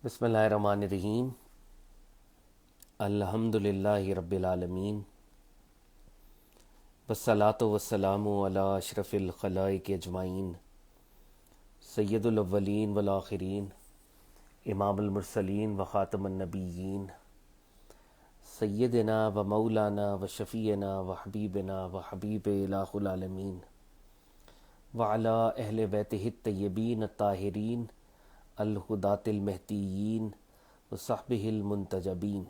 بسم اللہ الرحمن الرحیم۔ الحمد للہ رب العالمین، والصلاۃ والسلام علی اشرف الخلائق اجمعین، سید الاولین والآخرین، امام المرسلین و خاتم النبیین، سیدنا و مولانا و شفیعنا و حبیبنا و حبیب الہ العالمین، وعلی اہل بیتہ الطیبین الطاہرین الہداۃ المہدیین وصحبہ المنتجبین۔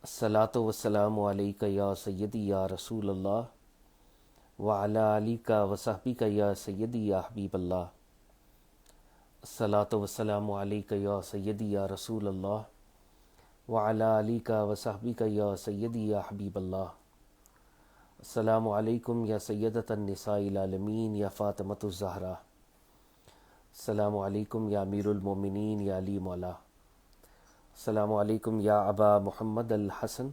الصلاۃ والسلام علیک یا سیدی یا رسول اللہ، وعلی آلک وصحبک یا سیدی یا حبیب اللہ۔ الصلاۃ والسلام علیک یا سیدی یا رسول اللہ، وعلی آلک وصحبک یا سیدی یا حبیب اللہ۔ السلام علیکم یا سیدۃ النساء العالمین یا فاطمۃ الزہرا۔ السلام علیکم یا امیر المومنین یا علی مولا۔ السلام علیکم یا ابا محمد الحسن۔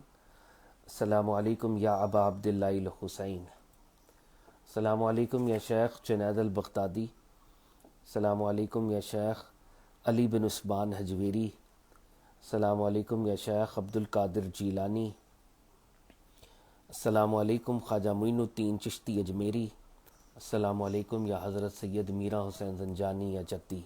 السلام علیکم یا ابا عبداللہ الحسین۔ السلام علیکم یا شیخ جنید البغدادی۔ السلام علیکم یا شیخ علی بن عثمان حجویری۔ السلام علیکم یا شیخ عبد القادر جیلانی۔ السلام علیکم خواجہ معین الدین چشتی اجمیری۔ السلام علیکم یا حضرت سید میرا حسین زنجانی یا جدی۔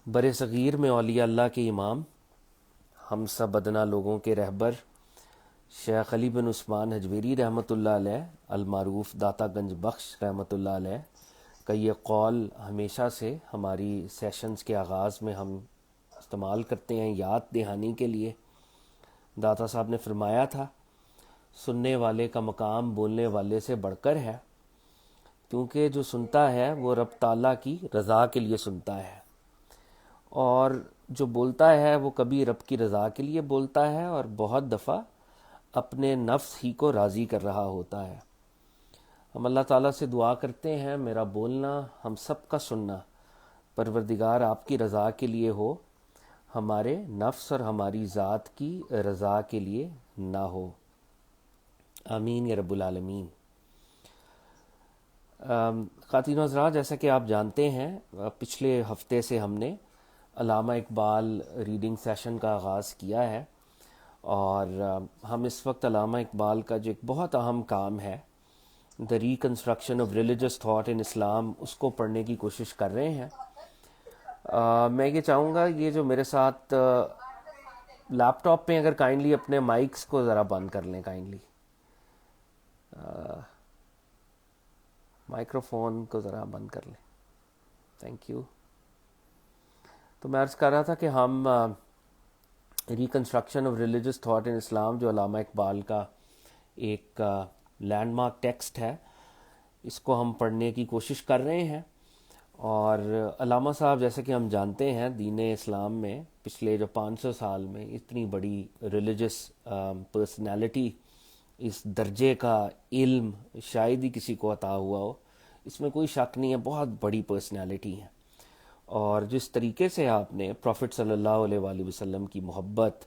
بر صغیر میں اولیاء اللہ کے امام، ہم سب ادنا لوگوں کے رہبر، شیخ علی بن عثمان حجویری رحمۃ اللہ علیہ المعروف داتا گنج بخش رحمۃ اللہ علیہ کا یہ قول ہمیشہ سے ہماری سیشنز کے آغاز میں ہم استعمال کرتے ہیں یاد دہانی کے لیے۔ داتا صاحب نے فرمایا تھا، سننے والے کا مقام بولنے والے سے بڑھ کر ہے، کیونکہ جو سنتا ہے وہ رب تعالیٰ کی رضا کے لیے سنتا ہے، اور جو بولتا ہے وہ کبھی رب کی رضا کے لیے بولتا ہے اور بہت دفعہ اپنے نفس ہی کو راضی کر رہا ہوتا ہے۔ ہم اللہ تعالیٰ سے دعا کرتے ہیں، میرا بولنا، ہم سب کا سننا پروردگار آپ کی رضا کے لیے ہو، ہمارے نفس اور ہماری ذات کی رضا کے لیے نہ ہو، آمین یا رب العالمین۔ خواتین و حضرات، جیسا کہ آپ جانتے ہیں پچھلے ہفتے سے ہم نے علامہ اقبال ریڈنگ سیشن کا آغاز کیا ہے، اور ہم اس وقت علامہ اقبال کا جو ایک بہت اہم کام ہے، the reconstruction of religious thought in Islam, اس کو پڑھنے کی کوشش کر رہے ہیں۔ میں یہ چاہوں گا یہ جو میرے ساتھ لیپ ٹاپ پہ اگر کائنڈلی اپنے مائکس کو ذرا بند کر لیں، کائنڈلی مائکرو فون کو ذرا بند کر لیں، تھینک یو۔ تو میں عرض کر رہا تھا کہ ہم reconstruction of religious thought in Islam, جو علامہ اقبال کا ایک لینڈ مارک ٹیکسٹ ہے، اس کو ہم پڑھنے کی کوشش کر رہے ہیں۔ اور علامہ صاحب جیسے کہ ہم جانتے ہیں دین اسلام میں پچھلے جو 500 سال میں اتنی بڑی ریلیجس پرسنالٹی، اس درجے کا علم شاید ہی کسی کو عطا ہوا ہو، اس میں کوئی شک نہیں ہے، بہت بڑی پرسنالٹی ہے۔ اور جس طریقے سے آپ نے پروفٹ صلی اللہ علیہ وآلہ وسلم کی محبت،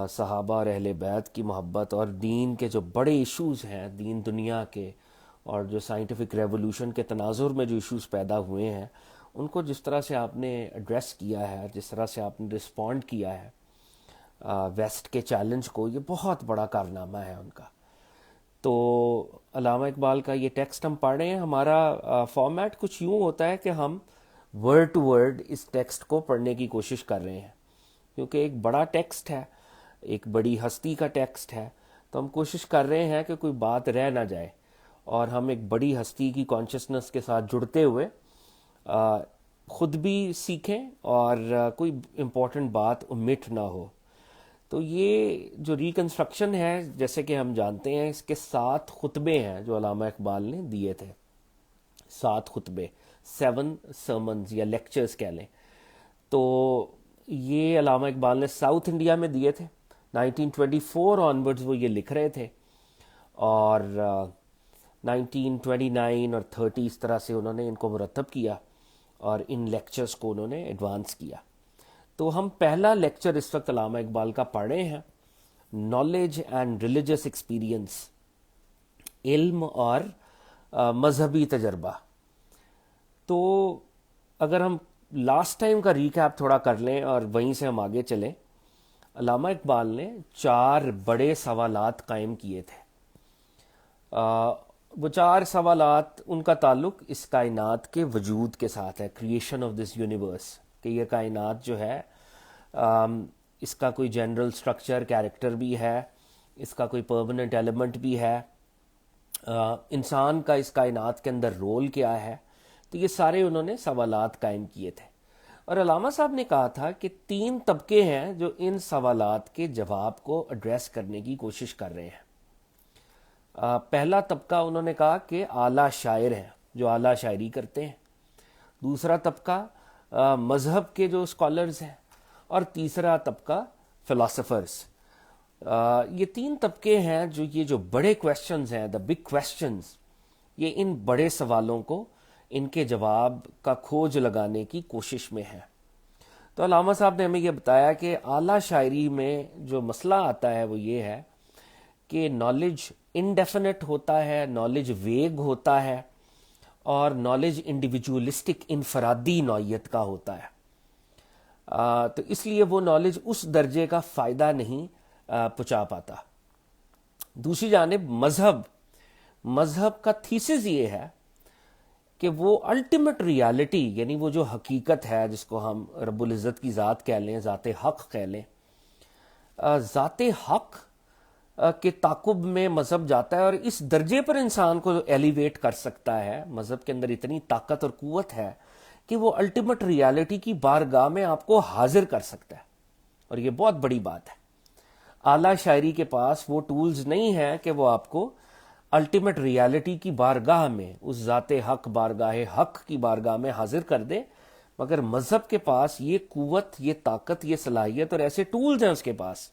صحابہ اور اہل بیت کی محبت، اور دین کے جو بڑے ایشوز ہیں دین دنیا کے، اور جو سائنٹیفک ریولوشن کے تناظر میں جو ایشوز پیدا ہوئے ہیں، ان کو جس طرح سے آپ نے ایڈریس کیا ہے، جس طرح سے آپ نے رسپونڈ کیا ہے ویسٹ کے چیلنج کو، یہ بہت بڑا کارنامہ ہے ان کا۔ تو علامہ اقبال کا یہ ٹیکسٹ ہم پڑھ رہے ہیں۔ ہمارا فارمیٹ کچھ یوں ہوتا ہے کہ ہم ورڈ ٹو ورڈ اس ٹیکسٹ کو پڑھنے کی کوشش کر رہے ہیں، کیونکہ ایک بڑا ٹیکسٹ ہے، ایک بڑی ہستی کا ٹیکسٹ ہے، تو ہم کوشش کر رہے ہیں کہ کوئی بات رہ نہ جائے، اور ہم ایک بڑی ہستی کی کانشسنس کے ساتھ جڑتے ہوئے خود بھی سیکھیں اور کوئی امپورٹنٹ بات omit نہ ہو۔ تو یہ جو ریکنسٹرکشن ہے، جیسے کہ ہم جانتے ہیں، اس کے 7 خطبے ہیں جو علامہ اقبال نے دیے تھے، 7 خطبے، 7 سرمنز یا لیکچرز کہہ لیں۔ تو یہ علامہ اقبال نے ساؤتھ انڈیا میں دیے تھے، 1924 آنورڈز وہ یہ لکھ رہے تھے، اور 1929 اور 30 اس طرح سے انہوں نے ان کو مرتب کیا، اور ان لیکچرز کو انہوں نے ایڈوانس کیا۔ تو ہم پہلا لیکچر اس وقت علامہ اقبال کا پڑھ رہے ہیں، نالج اینڈ ریلیجس ایکسپیرینس علم اور مذہبی تجربہ. تو اگر ہم لاسٹ ٹائم کا ریکیپ تھوڑا کر لیں اور وہیں سے ہم آگے چلیں، علامہ اقبال نے 4 بڑے سوالات قائم کیے تھے. وہ 4 سوالات، ان کا تعلق اس کائنات کے وجود کے ساتھ ہے، کریشن آف دس یونیورس، کہ یہ کائنات جو ہے اس کا کوئی جنرل سٹرکچر، کیریکٹر بھی ہے، اس کا کوئی پرماننٹ ایلیمنٹ بھی ہے، انسان کا اس کائنات کے اندر رول کیا ہے. تو یہ سارے انہوں نے سوالات قائم کیے تھے. اور علامہ صاحب نے کہا تھا کہ 3 طبقے ہیں جو ان سوالات کے جواب کو ایڈریس کرنے کی کوشش کر رہے ہیں. پہلا طبقہ انہوں نے کہا کہ اعلیٰ شاعر ہیں جو اعلیٰ شاعری کرتے ہیں. دوسرا طبقہ مذہب کے جو اسکالرز ہیں. اور تیسرا طبقہ فلاسفرز. یہ 3 طبقے ہیں جو یہ جو بڑے کویسچنز ہیں، دا بگ کویسچنز، یہ ان بڑے سوالوں کو، ان کے جواب کا کھوج لگانے کی کوشش میں ہے. تو علامہ صاحب نے ہمیں یہ بتایا کہ اعلیٰ شاعری میں جو مسئلہ آتا ہے وہ یہ ہے کہ نالج انڈیفینٹ ہوتا ہے، نالج ویگ ہوتا ہے، اور نالج انڈیویجولسٹک، انفرادی نوعیت کا ہوتا ہے. تو اس لیے وہ نالج اس درجے کا فائدہ نہیں پہنچا پاتا. دوسری جانب مذہب کا تھیسس یہ ہے کہ وہ الٹیمیٹ ریالٹی، یعنی وہ جو حقیقت ہے جس کو ہم رب العزت کی ذات کہہ لیں، ذات حق کہہ لیں، ذات حق کے تعاقب میں مذہب جاتا ہے، اور اس درجے پر انسان کو ایلیویٹ کر سکتا ہے. مذہب کے اندر اتنی طاقت اور قوت ہے کہ وہ الٹیمیٹ ریالٹی کی بارگاہ میں آپ کو حاضر کر سکتا ہے. اور یہ بہت بڑی بات ہے. اعلیٰ شاعری کے پاس وہ ٹولز نہیں ہیں کہ وہ آپ کو الٹیمیٹ ریالٹی کی بارگاہ میں، اس ذات حق، بارگاہ حق کی بارگاہ میں حاضر کر دے. مگر مذہب کے پاس یہ قوت، یہ طاقت، یہ صلاحیت اور ایسے ٹولز ہیں اس کے پاس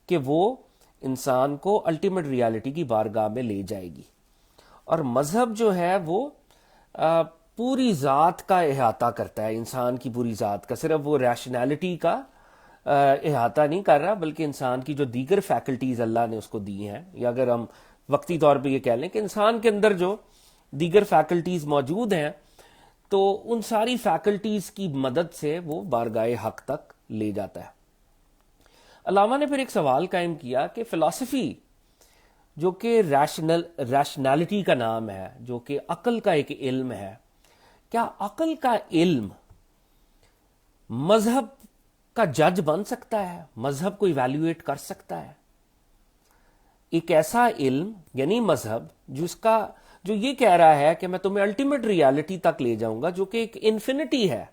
کہ وہ انسان کو الٹیمیٹ ریالٹی کی بارگاہ میں لے جائے گی. اور مذہب جو ہے وہ پوری ذات کا احاطہ کرتا ہے، انسان کی پوری ذات کا. صرف وہ ریشنالٹی کا احاطہ نہیں کر رہا، بلکہ انسان کی جو دیگر فیکلٹیز اللہ نے اس کو دی ہیں، یا اگر ہم وقتی طور پہ یہ کہہ لیں کہ انسان کے اندر جو دیگر فیکلٹیز موجود ہیں، تو ان ساری فیکلٹیز کی مدد سے وہ بارگاہ حق تک لے جاتا ہے. علامہ نے پھر ایک سوال قائم کیا کہ فلسفی جو کہ ریشنالٹی کا نام ہے، جو کہ عقل کا ایک علم ہے، کیا عقل کا علم مذہب کا جج بن سکتا ہے؟ مذہب کو ایویلویٹ کر سکتا ہے؟ ایک ایسا علم یعنی مذہب جو یہ کہہ رہا ہے کہ میں تمہیں الٹیمیٹ ریالٹی تک لے جاؤں گا، جو کہ ایک انفینٹی ہے،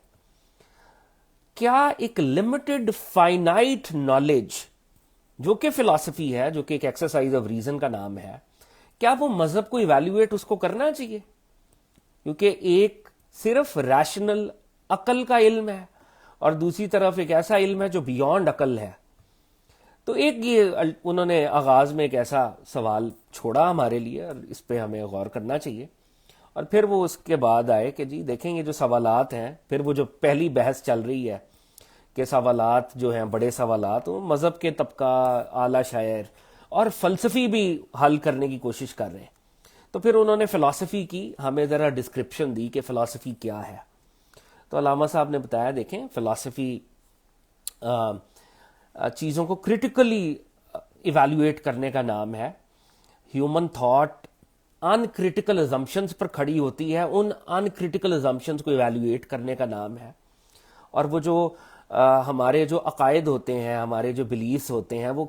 کیا ایک لمیٹڈ فائنائٹ نالج جو کہ فلسفی ہے، جو کہ ایک ایکسرسائز آف ریزن کا نام ہے، کیا وہ مذہب کو ایویلویٹ اس کو کرنا چاہیے؟ کیونکہ ایک صرف ریشنل عقل کا علم ہے، اور دوسری طرف ایک ایسا علم ہے جو بیونڈ عقل ہے. تو ایک یہ انہوں نے آغاز میں ایک ایسا سوال چھوڑا ہمارے لیے، اور اس پہ ہمیں غور کرنا چاہیے. اور پھر وہ اس کے بعد آئے کہ جی دیکھیں یہ جو سوالات ہیں، پھر وہ جو پہلی بحث چل رہی ہے کہ سوالات جو ہیں بڑے سوالات، وہ مذہب کے طبقہ، اعلیٰ شاعر اور فلسفی بھی حل کرنے کی کوشش کر رہے ہیں. تو پھر انہوں نے فلسفی کی ہمیں ذرا ڈسکرپشن دی کہ فلسفی کیا ہے. تو علامہ صاحب نے بتایا، دیکھیں فلسفی چیزوں کو کریٹیکلی ایویلویٹ کرنے کا نام ہے. Human thought in critical assumptions پر کھڑی ہوتی ہے، ان ان کریٹیکل ازمپشنز کو ایویلویٹ کرنے کا نام ہے. اور وہ جو ہمارے جو عقائد ہوتے ہیں، ہمارے جو بلیفز ہوتے ہیں، وہ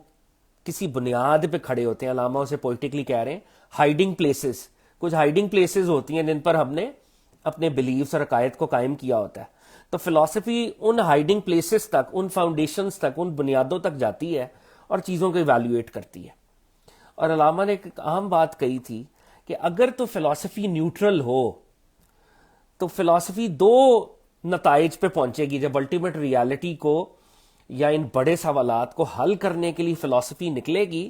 کسی بنیاد پہ کھڑے ہوتے ہیں. علامہ اسے پولیٹیکلی کہہ رہے ہیں ہائیڈنگ پلیسز. کچھ ہائیڈنگ پلیسز ہوتی ہیں جن پر ہم نے اپنے بلیفز اور عقائد کو قائم کیا ہوتا ہے. تو فلسفی ان ہائیڈنگ پلیسز تک، ان فاؤنڈیشنز تک، ان بنیادوں تک جاتی ہے اور چیزوں کو ایویلویٹ کرتی ہے. اور علامہ نے ایک اہم بات کہی تھی کہ اگر تو فلسفی نیوٹرل ہو تو فلسفی 2 نتائج پہ پہنچے گی. جب الٹیمیٹ ریالٹی کو یا ان بڑے سوالات کو حل کرنے کے لیے فلسفی نکلے گی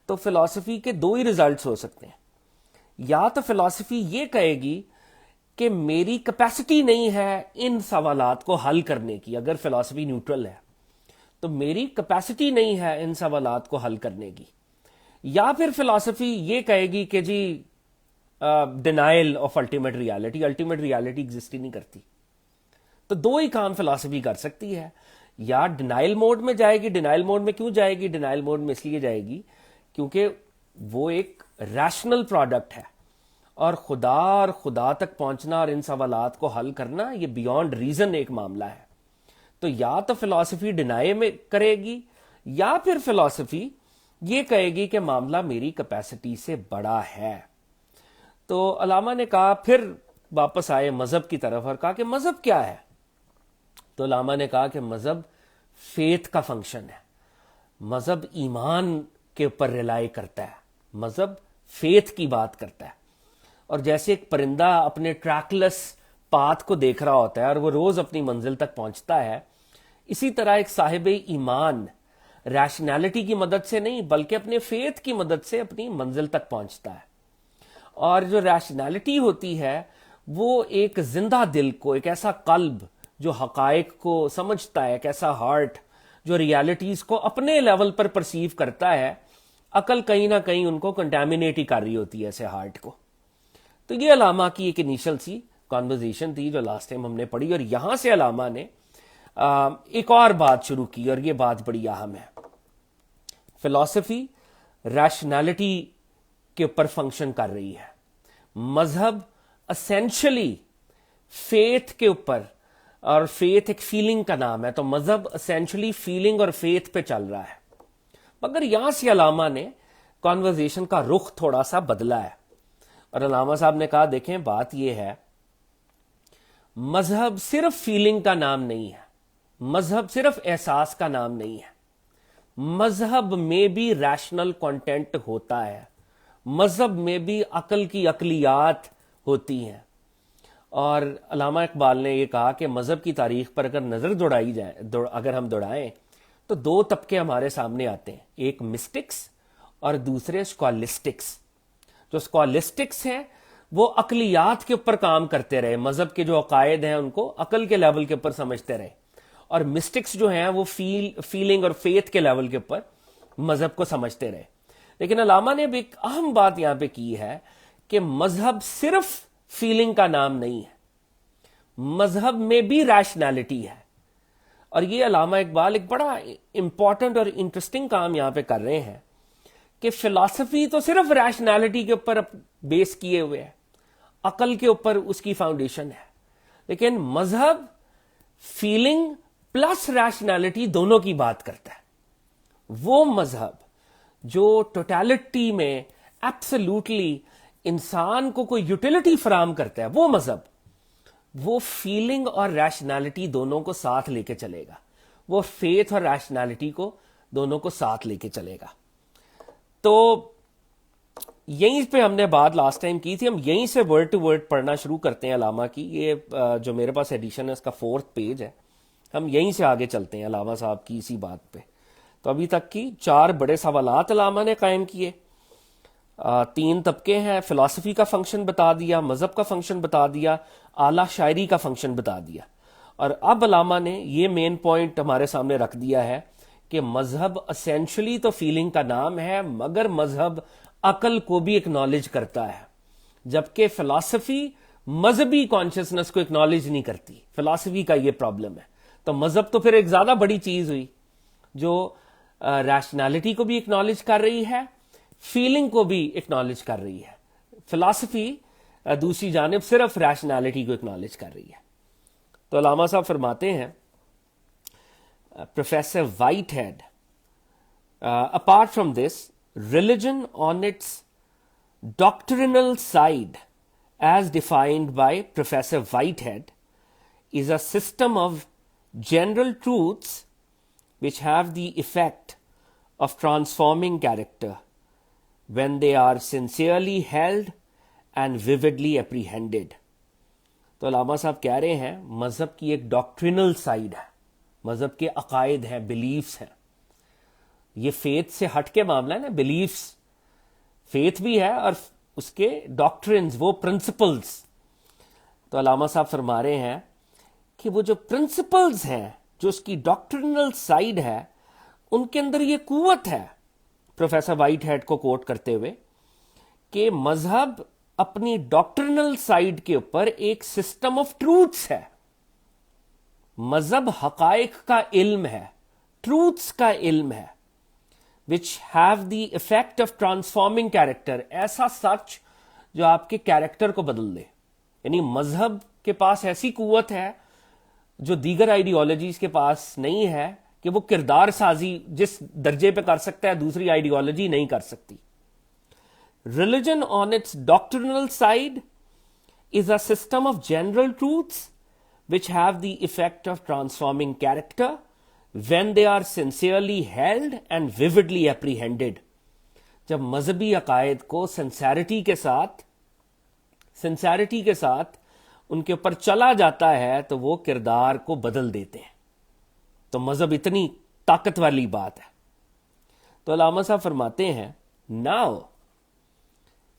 تو فلسفی کے 2 ہی ریزلٹس ہو سکتے ہیں. یا تو فلسفی یہ کہے گی کہ میری کیپیسٹی نہیں ہے ان سوالات کو حل کرنے کی. اگر فلسفی نیوٹرل ہے تو میری کیپیسٹی نہیں ہے ان سوالات کو حل کرنے کی، یا پھر فلسفی یہ کہے گی کہ جی denial of ultimate reality exist ہی نہیں کرتی. تو دو ہی کام فلسفی کر سکتی ہے, یا ڈینائل موڈ میں جائے گی. ڈینائل موڈ میں کیوں جائے گی؟ ڈینائل موڈ میں اس لیے جائے گی کیونکہ وہ ایک ریشنل پروڈکٹ ہے, اور خدا تک پہنچنا اور ان سوالات کو حل کرنا یہ بیونڈ ریزن ایک معاملہ ہے. تو یا تو فلسفی ڈینائی میں کرے گی, یا پھر فلسفی یہ کہے گی کہ معاملہ میری کیپیسٹی سے بڑا ہے. تو علامہ نے کہا, پھر واپس آئے مذہب کی طرف اور کہا کہ مذہب کیا ہے؟ تو علامہ نے کہا کہ مذہب فیتھ کا فنکشن ہے. مذہب ایمان کے اوپر ریلائی کرتا ہے, مذہب فیتھ کی بات کرتا ہے. اور جیسے ایک پرندہ اپنے ٹریکلس پاتھ کو دیکھ رہا ہوتا ہے اور وہ روز اپنی منزل تک پہنچتا ہے, اسی طرح ایک صاحب ایمان ریشنالٹی کی مدد سے نہیں بلکہ اپنے فیتھ کی مدد سے اپنی منزل تک پہنچتا ہے. اور جو ریشنالٹی ہوتی ہے وہ ایک زندہ دل کو, ایک ایسا قلب جو حقائق کو سمجھتا ہے, ایک ایسا ہارٹ جو ریالٹیز کو اپنے لیول پر پرسیو کرتا ہے. عقل کہیں نہ کہیں ان کو کنٹامینیٹ ہی کر رہی ہوتی ہے ایسے ہارٹ کو. تو یہ علامہ کی ایک انیشل سی کانورزیشن تھی جو لاسٹ ٹائم ہم نے پڑھی, اور یہاں سے علامہ نے ایک اور بات شروع کی, اور یہ بات بڑی اہم ہے. فلسفی ریشنالٹی کے اوپر فنکشن کر رہی ہے, مذہب اسینشلی فیتھ کے اوپر, اور فیتھ ایک فیلنگ کا نام ہے, تو مذہب اسینشلی فیلنگ اور فیتھ پہ چل رہا ہے. مگر یہاں سے علامہ نے کانورزیشن کا رخ تھوڑا سا بدلا ہے, اور علامہ صاحب نے کہا دیکھیں بات یہ ہے, مذہب صرف فیلنگ کا نام نہیں ہے, مذہب صرف احساس کا نام نہیں ہے, مذہب میں بھی ریشنل کنٹینٹ ہوتا ہے, مذہب میں بھی عقل کی عقلیات ہوتی ہیں. اور علامہ اقبال نے یہ کہا کہ مذہب کی تاریخ پر اگر نظر دوڑائی جائے, اگر ہم دوڑائیں تو دو طبقے ہمارے سامنے آتے ہیں, ایک مسٹکس اور دوسرے اسکالسٹکس. جو اسکالسٹکس ہیں وہ عقلیات کے اوپر کام کرتے رہے, مذہب کے جو عقائد ہیں ان کو عقل کے لیول کے اوپر سمجھتے رہے, اور مسٹکس جو ہیں وہ فیلنگ اور فیتھ کے لیول کے اوپر مذہب کو سمجھتے رہے. لیکن علامہ نے بھی ایک اہم بات یہاں پہ کی ہے کہ مذہب صرف فیلنگ کا نام نہیں ہے, مذہب میں بھی ریشنالٹی ہے. اور یہ علامہ اقبال ایک بڑا امپورٹنٹ اور انٹرسٹنگ کام یہاں پہ کر رہے ہیں کہ فلسفی تو صرف ریشنالٹی کے اوپر بیس کیے ہوئے ہے, عقل کے اوپر اس کی فاؤنڈیشن ہے, لیکن مذہب فیلنگ پلس ریشنالٹی دونوں کی بات کرتا ہے. وہ مذہب جو ٹوٹالٹی میں ایبسولوٹلی انسان کو کوئی یوٹیلٹی فراہم کرتا ہے, وہ مذہب وہ فیلنگ اور ریشنالٹی دونوں کو ساتھ لے کے چلے گا, وہ فیتھ اور ریشنالٹی کو دونوں کو ساتھ لے کے چلے گا. تو یہیں پہ ہم نے بات لاسٹ ٹائم کی تھی, ہم یہیں سے ورڈ ٹو ورڈ پڑھنا شروع کرتے ہیں علامہ کی. یہ جو میرے پاس ایڈیشن ہے اس کا 4th پیج ہے, ہم یہیں سے آگے چلتے ہیں علامہ صاحب کی اسی بات پہ. تو ابھی تک کی 4 بڑے سوالات علامہ نے قائم کیے, 3 طبقے ہیں, فلسفی کا فنکشن بتا دیا, مذہب کا فنکشن بتا دیا, اعلیٰ شاعری کا فنکشن بتا دیا. اور اب علامہ نے یہ مین پوائنٹ ہمارے سامنے رکھ دیا ہے کہ مذہب اسینشلی تو فیلنگ کا نام ہے, مگر مذہب عقل کو بھی اکنالج کرتا ہے, جبکہ فلسفی مذہبی کانشسنس کو اکنالج نہیں کرتی. فلسفی کا یہ پرابلم ہے. تو مذہب تو پھر ایک زیادہ بڑی چیز ہوئی جو ریشنالٹی کو بھی اکنالج کر رہی ہے, فیلنگ کو بھی اکنالج کر رہی ہے. فلسفی دوسری جانب صرف ریشنالٹی کو اکنالج کر رہی ہے. تو علامہ صاحب فرماتے ہیں, professor Whitehead, apart from this religion on its doctrinal side as defined by Professor Whitehead is a system of general truths which have the effect of transforming character when they are sincerely held and vividly apprehended. تو علامہ صاحب کہہ رہے ہیں مذہب کی ایک doctrinal side ہے, مذہب کے عقائد ہیں, بلیفز ہیں. یہ فیتھ سے ہٹ کے معاملہ ہے نا, بلیفز فیتھ بھی ہے اور اس کے ڈاکٹرنز وہ پرنسپلز. تو علامہ صاحب فرما رہے ہیں کہ وہ جو پرنسپلز ہیں, جو اس کی ڈاکٹرنل سائیڈ ہے, ان کے اندر یہ قوت ہے پروفیسر وائٹ ہیڈ کو کوٹ کرتے ہوئے کہ مذہب اپنی ڈاکٹرنل سائیڈ کے اوپر ایک سسٹم آف ٹروتھس ہے. مذہب حقائق کا علم ہے, ٹروتھس کا علم ہے, which have the effect of transforming character. ایسا سچ جو آپ کے کیریکٹر کو بدل دے. یعنی مذہب کے پاس ایسی قوت ہے جو دیگر آئیڈیالوجیز کے پاس نہیں ہے کہ وہ کردار سازی جس درجے پہ کر سکتا ہے دوسری آئیڈیالوجی نہیں کر سکتی. Religion on its doctrinal side is a system of general truths which have the effect of transforming character when they are sincerely held and vividly apprehended. جب مذہبی عقائد کو سنسیریٹی کے ساتھ ان کے اوپر چلا جاتا ہے تو وہ کردار کو بدل دیتے ہیں. تو مذہب اتنی طاقت والی بات ہے. تو علامہ صاحب فرماتے ہیں now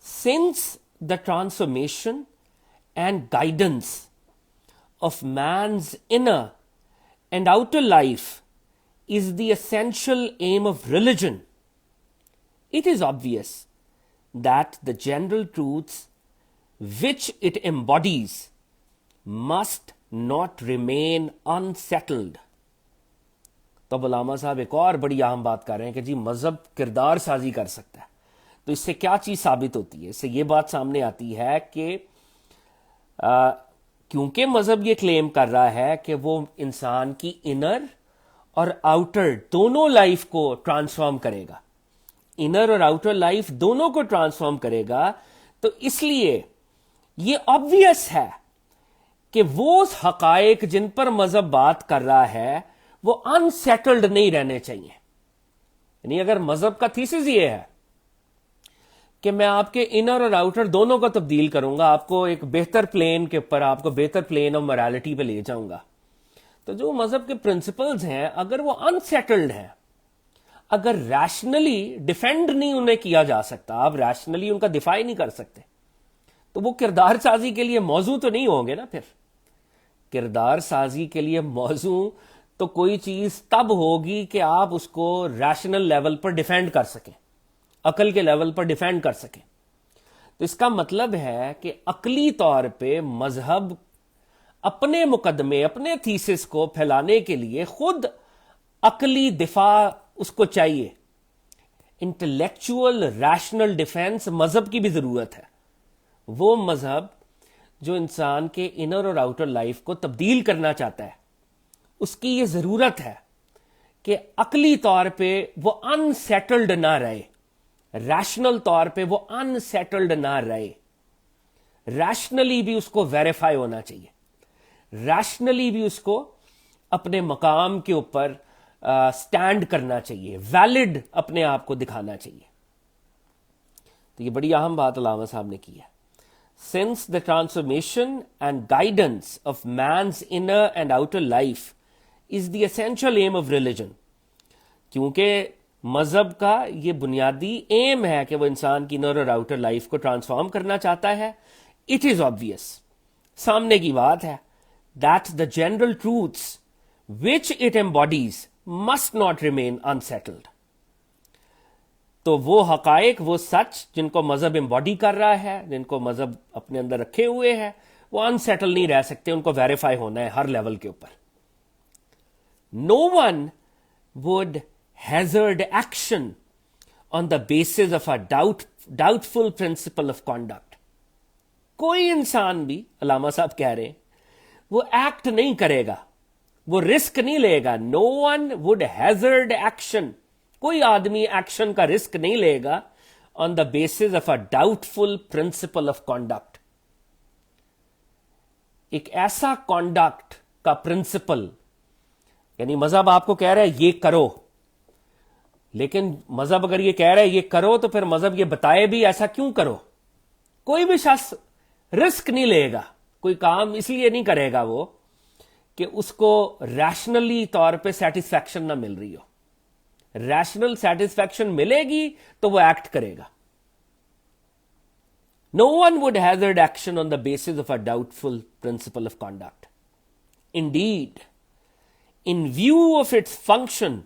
since the transformation and guidance of man's inner and outer life is the essential aim of religion, it is obvious that the general truths which it embodies must not remain unsettled. تو علامہ صاحب ایک اور بڑی اہم بات کر رہے ہیں کہ جی مذہب کردار سازی کر سکتا ہے. تو اس سے کیا چیز ثابت ہوتی ہے؟ اس سے یہ بات سامنے آتی ہے کہ کیونکہ مذہب یہ کلیم کر رہا ہے کہ وہ انسان کی انر اور آؤٹر دونوں لائف کو ٹرانسفارم کرے گا, انر اور آؤٹر لائف دونوں کو ٹرانسفارم کرے گا, تو اس لیے یہ آبویس ہے کہ وہ حقائق جن پر مذہب بات کر رہا ہے وہ انسیٹلڈ نہیں رہنے چاہیے. یعنی اگر مذہب کا تھیسس یہ ہے کہ میں آپ کے انر اور آؤٹر دونوں کو تبدیل کروں گا, آپ کو ایک بہتر پلین کے اوپر, آپ کو بہتر پلین آف موریلٹی پہ لے جاؤں گا, تو جو مذہب کے پرنسپلز ہیں اگر وہ انسیٹلڈ ہیں, اگر ریشنلی ڈیفینڈ نہیں انہیں کیا جا سکتا, آپ ریشنلی ان کا دفاع نہیں کر سکتے, تو وہ کردار سازی کے لیے موضوع تو نہیں ہوں گے نا. پھر کردار سازی کے لیے موضوع تو کوئی چیز تب ہوگی کہ آپ اس کو ریشنل لیول پر ڈیفینڈ کر سکیں, عقل کے لیول پر ڈیفینڈ کر سکیں. تو اس کا مطلب ہے کہ عقلی طور پہ مذہب اپنے مقدمے, اپنے تھیسس کو پھیلانے کے لیے خود عقلی دفاع اس کو چاہیے. انٹلیکچوئل ریشنل ڈیفینس مذہب کی بھی ضرورت ہے. وہ مذہب جو انسان کے انر اور آؤٹر لائف کو تبدیل کرنا چاہتا ہے, اس کی یہ ضرورت ہے کہ عقلی طور پہ وہ انسیٹلڈ نہ رہے, ریشنل طور پہ وہ انسیٹلڈ نہ رہے, ریشنلی بھی اس کو ویریفائی ہونا چاہیے, ریشنلی بھی اس کو اپنے مقام کے اوپر سٹینڈ کرنا چاہیے, ویلڈ اپنے آپ کو دکھانا چاہیے. تو یہ بڑی اہم بات علامہ صاحب نے کی ہے. Since the transformation and guidance of man's inner and outer life is the essential aim of religion, کیونکہ مذہب کا یہ بنیادی ایم ہے کہ وہ انسان کی انر اور آؤٹر لائف کو ٹرانسفارم کرنا چاہتا ہے, it is obvious, سامنے کی بات ہے, that the general truths which it embodies must not remain unsettled. تو وہ حقائق, وہ سچ جن کو مذہب امباڈی کر رہا ہے, جن کو مذہب اپنے اندر رکھے ہوئے ہے, وہ انسیٹل نہیں رہ سکتے, ان کو ویریفائی ہونا ہے ہر لیول کے اوپر. No one would hazard action on the basis of a doubtful principle of conduct. کوئی انسان بھی, علامہ صاحب کہہ رہے ہیں, وہ ایکٹ نہیں کرے گا, وہ رسک نہیں لے گا. No one would hazard action, کوئی آدمی ایکشن کا رسک نہیں لے گا on the basis of a doubtful principle of conduct. ایک ایسا کانڈکٹ کا پرنسپل, یعنی مذہب آپ کو کہہ رہا ہے یہ کرو, لیکن مذہب اگر یہ کہہ رہا ہے یہ کرو تو پھر مذہب یہ بتائے بھی ایسا کیوں کرو. کوئی بھی شخص رسک نہیں لے گا, کوئی کام اس لیے نہیں کرے گا وہ کہ اس کو ریشنلی طور پہ سیٹسفیکشن نہ مل رہی ہو. ریشنل سیٹسفیکشن ملے گی تو وہ ایکٹ کرے گا. No one would hazard action on the basis of a doubtful principle of conduct. Indeed, in view of its function,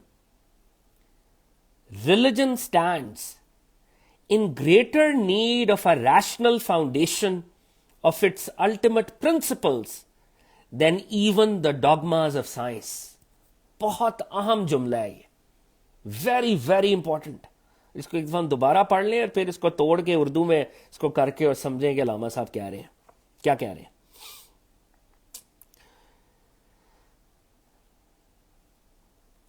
religion stands in greater need of a rational foundation of its ultimate principles than even the dogmas of science. بہت اہم جملہ ہے یہ, very very important. اس کو ایک دفعہ دوبارہ پڑھ لیں اور پھر اس کو توڑ کے اردو میں اس کو کر کے اور سمجھیں کہ علامہ صاحب کیا رہے ہیں, کیا کہہ رہے ہیں.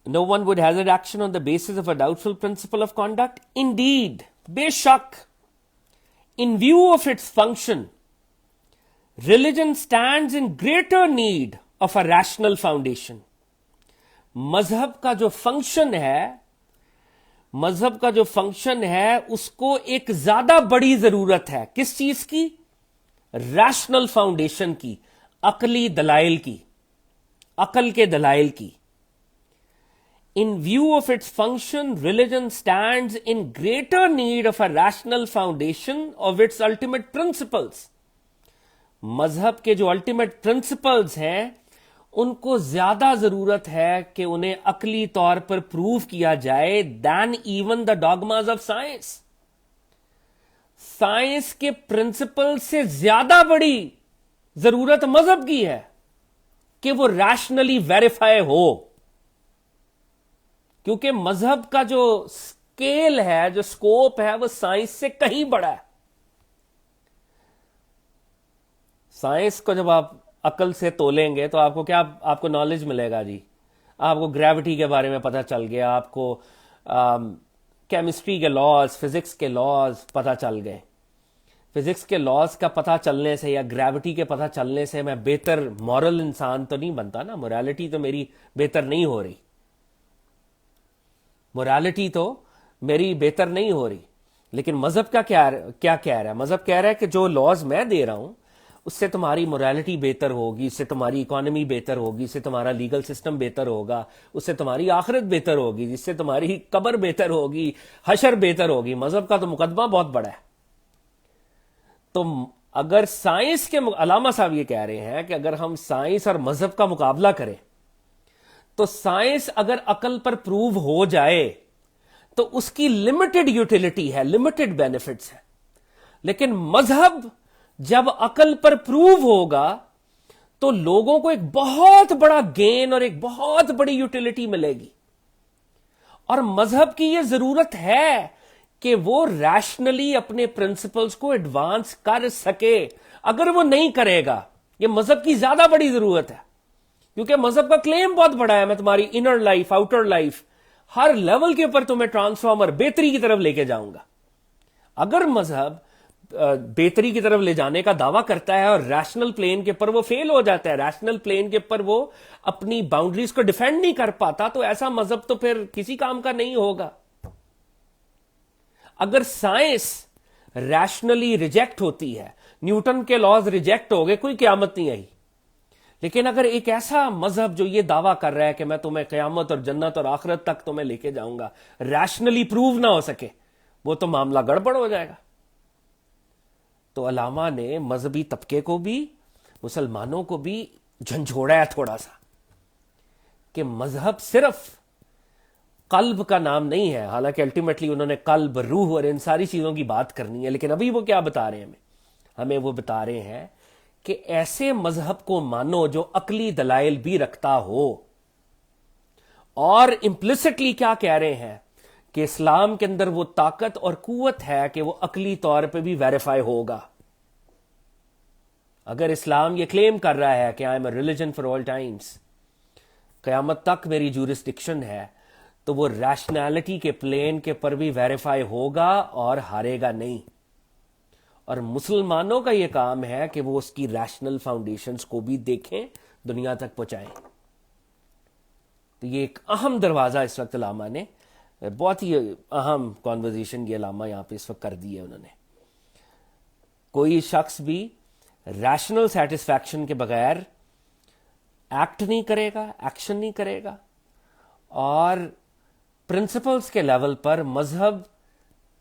No one would hazard action on the basis of a doubtful principle of conduct. Indeed, بے شک, in view of its function, religion stands in greater need of a rational foundation. مذہب کا جو فنکشن ہے اس کو ایک زیادہ بڑی ضرورت ہے. کس چیز کی؟ ریشنل فاؤنڈیشن کی, عقلی دلائل کی, عقل کے دلائل کی. In view of its function, religion stands in greater need of a rational foundation of its ultimate principles. مذہب کے جو الٹیمیٹ پرنسپلز ہیں ان کو زیادہ ضرورت ہے کہ انہیں عقلی طور پر پروو کیا جائے than even the dogmas of science. Science کے پرنسپل سے زیادہ بڑی ضرورت مذہب کی ہے کہ وہ ریشنلی ویریفائی ہو, کیونکہ مذہب کا جو اسکیل ہے, جو اسکوپ ہے, وہ سائنس سے کہیں بڑا ہے. سائنس کو جب آپ عقل سے تولیں گے تو آپ کو کیا, آپ کو نالج ملے گا جی. آپ کو گریوٹی کے بارے میں پتہ چل گیا, آپ کو کیمسٹری کے لاز, فزکس کے لاز پتہ چل گئے. فزکس کے لاز کا پتہ چلنے سے یا گریوٹی کے پتہ چلنے سے میں بہتر مورل انسان تو نہیں بنتا نا. مورالٹی تو میری بہتر نہیں ہو رہی, مورالٹی تو میری بہتر نہیں ہو رہی. لیکن مذہب کا کیا کہہ رہا ہے؟ مذہب کہہ رہا ہے کہ جو لاز میں دے رہا ہوں اس سے تمہاری مورالٹی بہتر ہوگی, اس سے تمہاری اکانومی بہتر ہوگی, اس سے تمہارا لیگل سسٹم بہتر ہوگا, اس سے تمہاری آخرت بہتر ہوگی, جس سے تمہاری قبر بہتر ہوگی, حشر بہتر ہوگی. مذہب کا تو مقدمہ بہت بڑا ہے. تو اگر سائنس کے علامہ صاحب یہ کہہ رہے ہیں کہ اگر ہم سائنس اور مذہب کا مقابلہ کریں تو سائنس اگر عقل پر پروو ہو جائے تو اس کی لمیٹڈ یوٹیلٹی ہے, لمیٹڈ بینیفٹس ہیں. لیکن مذہب جب عقل پر پروو ہوگا تو لوگوں کو ایک بہت بڑا گین اور ایک بہت بڑی یوٹیلٹی ملے گی. اور مذہب کی یہ ضرورت ہے کہ وہ ریشنلی اپنے پرنسپلز کو ایڈوانس کر سکے. اگر وہ نہیں کرے گا, یہ مذہب کی زیادہ بڑی ضرورت ہے, کیونکہ مذہب کا کلیم بہت بڑا ہے, میں تمہاری انر لائف, آؤٹر لائف, ہر لیول کے اوپر تمہیں ٹرانسفارمر, بہتری کی طرف لے کے جاؤں گا. اگر مذہب بہتری کی طرف لے جانے کا دعویٰ کرتا ہے اور ریشنل پلین کے پر وہ فیل ہو جاتا ہے, ریشنل پلین کے پر وہ اپنی باؤنڈریز کو ڈیفینڈ نہیں کر پاتا, تو ایسا مذہب تو پھر کسی کام کا نہیں ہوگا. اگر سائنس ریشنلی ریجیکٹ ہوتی ہے, نیوٹن کے لاز ریجیکٹ ہو گئے, کوئی قیامت نہیں آئی. لیکن اگر ایک ایسا مذہب جو یہ دعویٰ کر رہا ہے کہ میں تمہیں قیامت اور جنت اور آخرت تک تمہیں لے کے جاؤں گا, ریشنلی پروو نہ ہو سکے, وہ تو معاملہ گڑبڑ ہو جائے گا. تو علامہ نے مذہبی طبقے کو بھی, مسلمانوں کو بھی جھنجھوڑا ہے تھوڑا سا کہ مذہب صرف قلب کا نام نہیں ہے. حالانکہ الٹیمیٹلی انہوں نے قلب, روح اور ان ساری چیزوں کی بات کرنی ہے, لیکن ابھی وہ کیا بتا رہے ہیں ہمیں وہ بتا رہے ہیں کہ ایسے مذہب کو مانو جو عقلی دلائل بھی رکھتا ہو. اور امپلیسٹلی کیا کہہ رہے ہیں کہ اسلام کے اندر وہ طاقت اور قوت ہے کہ وہ عقلی طور پہ بھی ویریفائی ہوگا. اگر اسلام یہ کلیم کر رہا ہے کہ I am a religion for all Times, قیامت تک میری جورسڈکشن ہے, تو وہ ریشنالٹی کے پلین کے پر بھی ویریفائی ہوگا اور ہارے گا نہیں. اور مسلمانوں کا یہ کام ہے کہ وہ اس کی ریشنل فاؤنڈیشنز کو بھی دیکھیں, دنیا تک پہنچائیں. تو یہ ایک اہم دروازہ اس وقت علامہ نے, بہت ہی اہم کانورزیشن یہ علامہ یہاں پہ اس وقت کر دی ہے انہوں نے. کوئی شخص بھی ریشنل سیٹسفیکشن کے بغیر ایکٹ نہیں کرے گا, ایکشن نہیں کرے گا. اور پرنسپلز کے لیول پر مذہب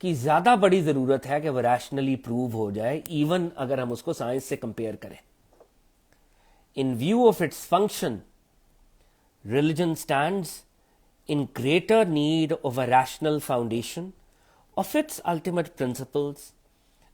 کی زیادہ بڑی ضرورت ہے کہ وہ ریشنلی پروو ہو جائے, ایون اگر ہم اس کو سائنس سے کمپیئر کریں. In view of its function, religion stands in greater need of a rational foundation of its ultimate principles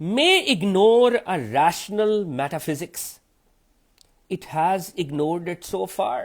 may ignore a rational metaphysics. It has ignored it so far.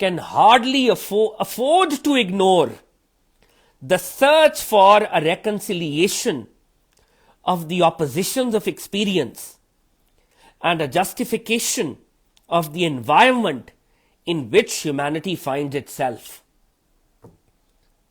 can hardly afford to ignore the search for a reconciliation of the oppositions of experience and a justification of the environment in which humanity finds itself.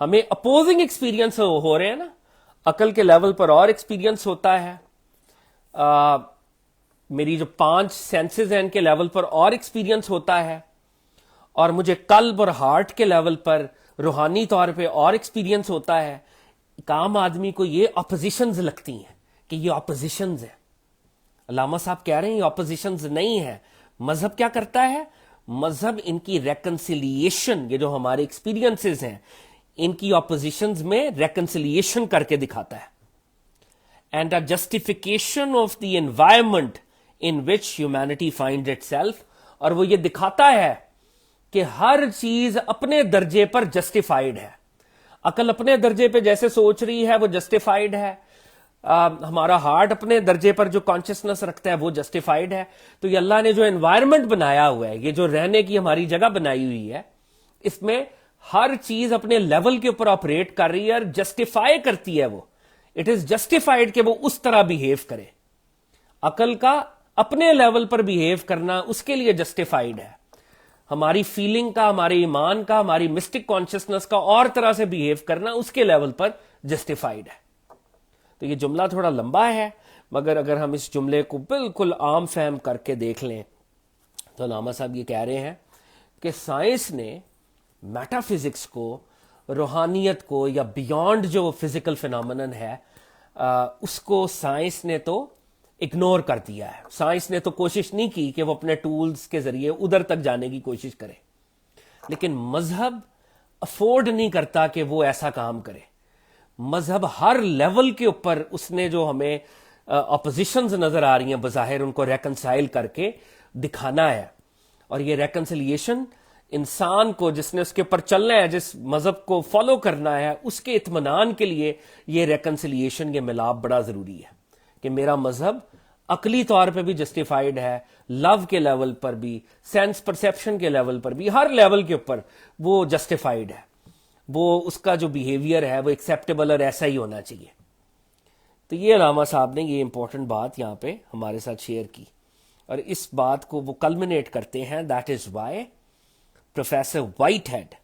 ہمیں opposing experience ہو رہے ہیں نا, عقل کے level پر اور experience ہوتا ہے, میری جو 5 سینسز ہیں ان کے لیول پر اور ایکسپیرینس ہوتا ہے, اور مجھے قلب اور ہارٹ کے لیول پر روحانی طور پہ اور ایکسپیرینس ہوتا ہے. ایک عام آدمی کو یہ اپوزیشنز لگتی ہیں کہ یہ اپوزیشنز ہیں. علامہ صاحب کہہ رہے ہیں یہ اپوزیشنز نہیں ہے. مذہب کیا کرتا ہے؟ مذہب ان کی ریکنسیلیشن, یہ جو ہمارے ایکسپیرینسز ہیں ان کی اپوزیشنز میں ریکنسیلیشن کر کے دکھاتا ہے. And a justification of the environment in which humanity find it self, اور وہ یہ دکھاتا ہے کہ ہر چیز اپنے درجے پر جسٹیفائیڈ ہے. عقل اپنے درجے پہ جیسے سوچ رہی ہے وہ جسٹیفائیڈ ہے, ہمارا ہارٹ اپنے درجے پر جو کانشیسنس رکھتا ہے وہ جسٹیفائیڈ ہے. تو یہ اللہ نے جو انوائرمنٹ بنایا ہوا ہے, یہ جو رہنے کی ہماری جگہ بنائی ہوئی ہے, اس میں ہر چیز اپنے لیول کے اوپر آپریٹ کر رہی ہے اور جسٹیفائی کرتی ہے. وہ اٹ از جسٹیفائیڈ کہ وہ اس طرح بہیو کرے. عقل کا اپنے لیول پر بہیو کرنا اس کے لیے جسٹیفائیڈ ہے. ہماری فیلنگ کا, ہمارے ایمان کا, ہماری مسٹک کانشیسنس کا اور طرح سے بہیو کرنا اس کے لیول پر جسٹیفائیڈ ہے. تو یہ جملہ تھوڑا لمبا ہے, مگر اگر ہم اس جملے کو بالکل عام فہم کر کے دیکھ لیں تو علامہ صاحب یہ کہہ رہے ہیں کہ سائنس نے میٹا فزکس کو, روحانیت کو, یا بیونڈ جو فزیکل فینامنن ہے اس کو سائنس نے تو اگنور کر دیا ہے. سائنس نے تو کوشش نہیں کی کہ وہ اپنے ٹولز کے ذریعے ادھر تک جانے کی کوشش کرے, لیکن مذہب افورڈ نہیں کرتا کہ وہ ایسا کام کرے. مذہب ہر لیول کے اوپر اس نے جو ہمیں اپوزیشنز نظر آ رہی ہیں بظاہر ان کو ریکنسائل کر کے دکھانا ہے. اور یہ ریکنسیلیشن انسان کو, جس نے اس کے اوپر چلنا ہے, جس مذہب کو فالو کرنا ہے, اس کے اطمینان کے لیے یہ ریکنسیلیشن, یہ ملاپ بڑا ضروری ہے کہ میرا مذہب عقلی طور پہ بھی جسٹیفائیڈ ہے, لو کے لیول پر بھی, سینس پرسیپشن کے لیول پر بھی, ہر لیول کے اوپر وہ جسٹیفائیڈ ہے. وہ اس کا جو بیہیویئر ہے وہ ایکسیپٹیبل اور ایسا ہی ہونا چاہیے. تو یہ علامہ صاحب نے یہ امپورٹنٹ بات یہاں پہ ہمارے ساتھ شیئر کی, اور اس بات کو وہ کلمنیٹ کرتے ہیں. That is why professor Whitehead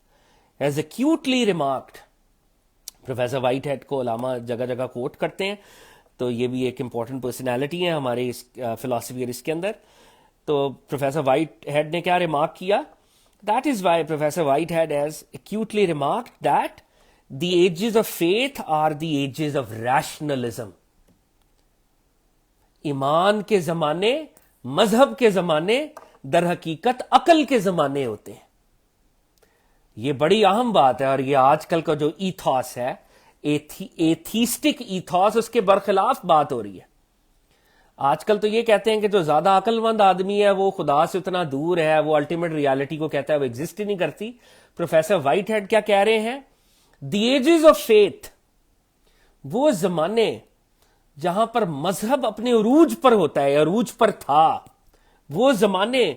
has acutely remarked. Professor Whitehead کو علامہ جگہ جگہ کوٹ کرتے ہیں, تو یہ بھی ایک امپورٹنٹ پرسنالٹی ہے ہمارے اس فلاسفی اور اس کے اندر. تو پروفیسر وائٹ ہیڈ نے کیا ریمارک کیا؟ That is why Professor Whitehead has acutely remarked that the ages of faith are the ages of rationalism. ایمان کے زمانے, مذہب کے زمانے در حقیقت عقل کے زمانے ہوتے ہیں. یہ بڑی اہم بات ہے, اور یہ آج کل کا جو ایتھوس ہے, ایتھیسٹک ایتھوس, اس کے برخلاف بات ہو رہی ہے. آج کل تو یہ کہتے ہیں کہ جو زیادہ عقل مند آدمی ہے وہ خدا سے اتنا دور ہے, وہ الٹیمیٹ ریالٹی کو کہتا ہے وہ ایگزسٹ ہی نہیں کرتی. پروفیسر وائٹ ہیڈ کیا کہہ رہے ہیں؟ دی ایجز آف فیتھ, وہ زمانے جہاں پر مذہب اپنے عروج پر ہوتا ہے, عروج پر تھا, وہ زمانے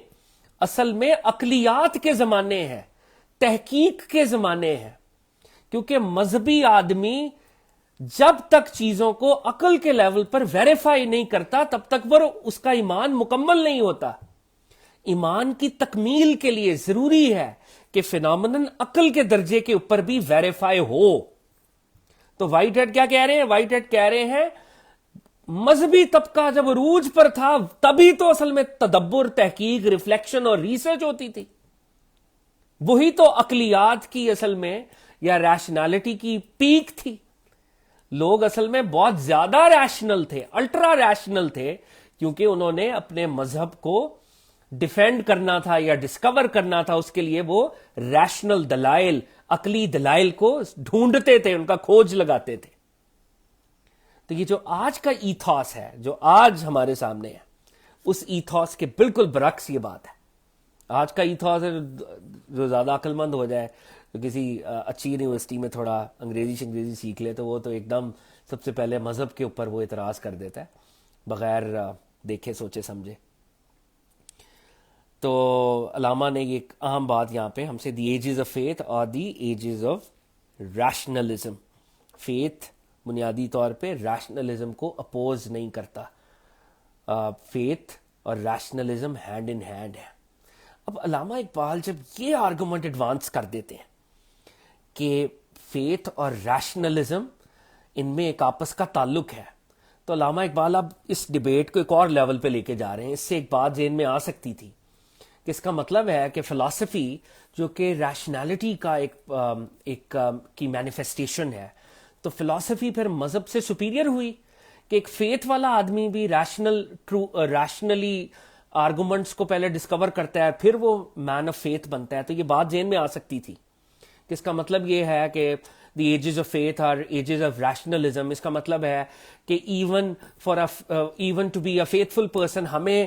اصل میں عقلیات کے زمانے ہیں, تحقیق کے زمانے ہیں. کیونکہ مذہبی آدمی جب تک چیزوں کو عقل کے لیول پر ویریفائی نہیں کرتا تب تک وہ اس کا ایمان مکمل نہیں ہوتا. ایمان کی تکمیل کے لیے ضروری ہے کہ فینامنن عقل کے درجے کے اوپر بھی ویریفائی ہو. تو وائٹ ہیڈ کیا کہہ رہے ہیں؟ وائٹ ہیڈ کہہ رہے ہیں مذہبی طبقہ جب عروج پر تھا تبھی تو اصل میں تدبر, تحقیق, ریفلیکشن اور ریسرچ ہوتی تھی. وہی تو عقلیات کی اصل میں یا ریشنالٹی کی پیک تھی. لوگ اصل میں بہت زیادہ ریشنل تھے, الٹرا ریشنل تھے, کیونکہ انہوں نے اپنے مذہب کو ڈیفینڈ کرنا تھا یا ڈسکور کرنا تھا. اس کے لیے وہ ریشنل دلائل, عقلی دلائل کو ڈھونڈتے تھے, ان کا کھوج لگاتے تھے. تو یہ جو آج کا ایتھوس ہے, جو آج ہمارے سامنے ہے, اس ایتھوس کے بالکل برعکس یہ بات ہے. آج کا ایتھوس ہے جو زیادہ عقل مند ہو جائے, تو کسی اچھی یونیورسٹی میں تھوڑا انگریزی سیکھ لے, تو وہ تو ایک دم سب سے پہلے مذہب کے اوپر وہ اعتراض کر دیتا ہے بغیر دیکھے سوچے سمجھے. تو علامہ نے ایک اہم بات یہاں پہ ہم سے, دی ایجز آف فیتھ اور دی ایجز آف ریشنلزم. فیتھ بنیادی طور پہ ریشنلزم کو اپوز نہیں کرتا. فیتھ اور ریشنلزم ہینڈ ان ہینڈ ہے. اب علامہ اقبال جب یہ آرگومنٹ ایڈوانس کر دیتے ہیں کہ فیتھ اور ریشنلزم ان میں ایک آپس کا تعلق ہے. تو علامہ اقبال اب اس ڈیبیٹ کو ایک اور لیول پہ لے کے جا رہے ہیں. اس سے ایک بات ذہن میں آ سکتی تھی کہ اس کا مطلب ہے کہ فلسفی جو کہ ریشنالٹی کا ایک کی مینیفیسٹیشن ہے, تو فلسفی پھر مذہب سے سپیریئر ہوئی کہ ایک فیتھ والا آدمی بھی ریشنلی آرگومنٹس کو پہلے ڈسکور کرتا ہے, پھر وہ مین آف فیتھ بنتا ہے. تو یہ بات ذہن میں آ سکتی تھی کہ اس کا مطلب یہ ہے کہ دی ایجز آف فیتھ اور ایجز آف ریشنلزم. اس کا مطلب ہے کہ even to be a faithful person ہمیں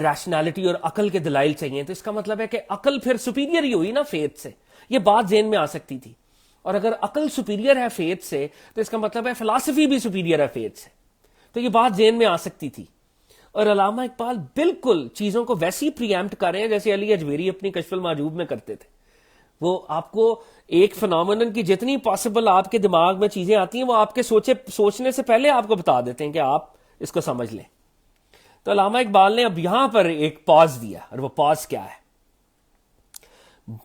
ریشنالٹی اور عقل کے دلائل چاہیے. تو اس کا مطلب ہے کہ عقل پھر سپیریئر ہی ہوئی نا فیتھ سے. یہ بات ذہن میں آ سکتی تھی. اور اگر عقل سپیریئر ہے فیتھ سے تو اس کا مطلب ہے فلسفی بھی سپیریئر ہے فیتھ سے. تو یہ بات ذہن میں آ سکتی تھی. اور علامہ اقبال بالکل چیزوں کو ویسی پریمپٹ کر رہے ہیں جیسے علی اجمیری اپنی کشف المحجوب میں کرتے تھے. وہ آپ کو ایک فنامنن کی جتنی پاسبل آپ کے دماغ میں چیزیں آتی ہیں وہ آپ کے سوچنے سے پہلے آپ کو بتا دیتے ہیں کہ آپ اس کو سمجھ لیں. تو علامہ اقبال نے اب یہاں پر ایک پاز دیا, اور وہ پاز کیا ہے؟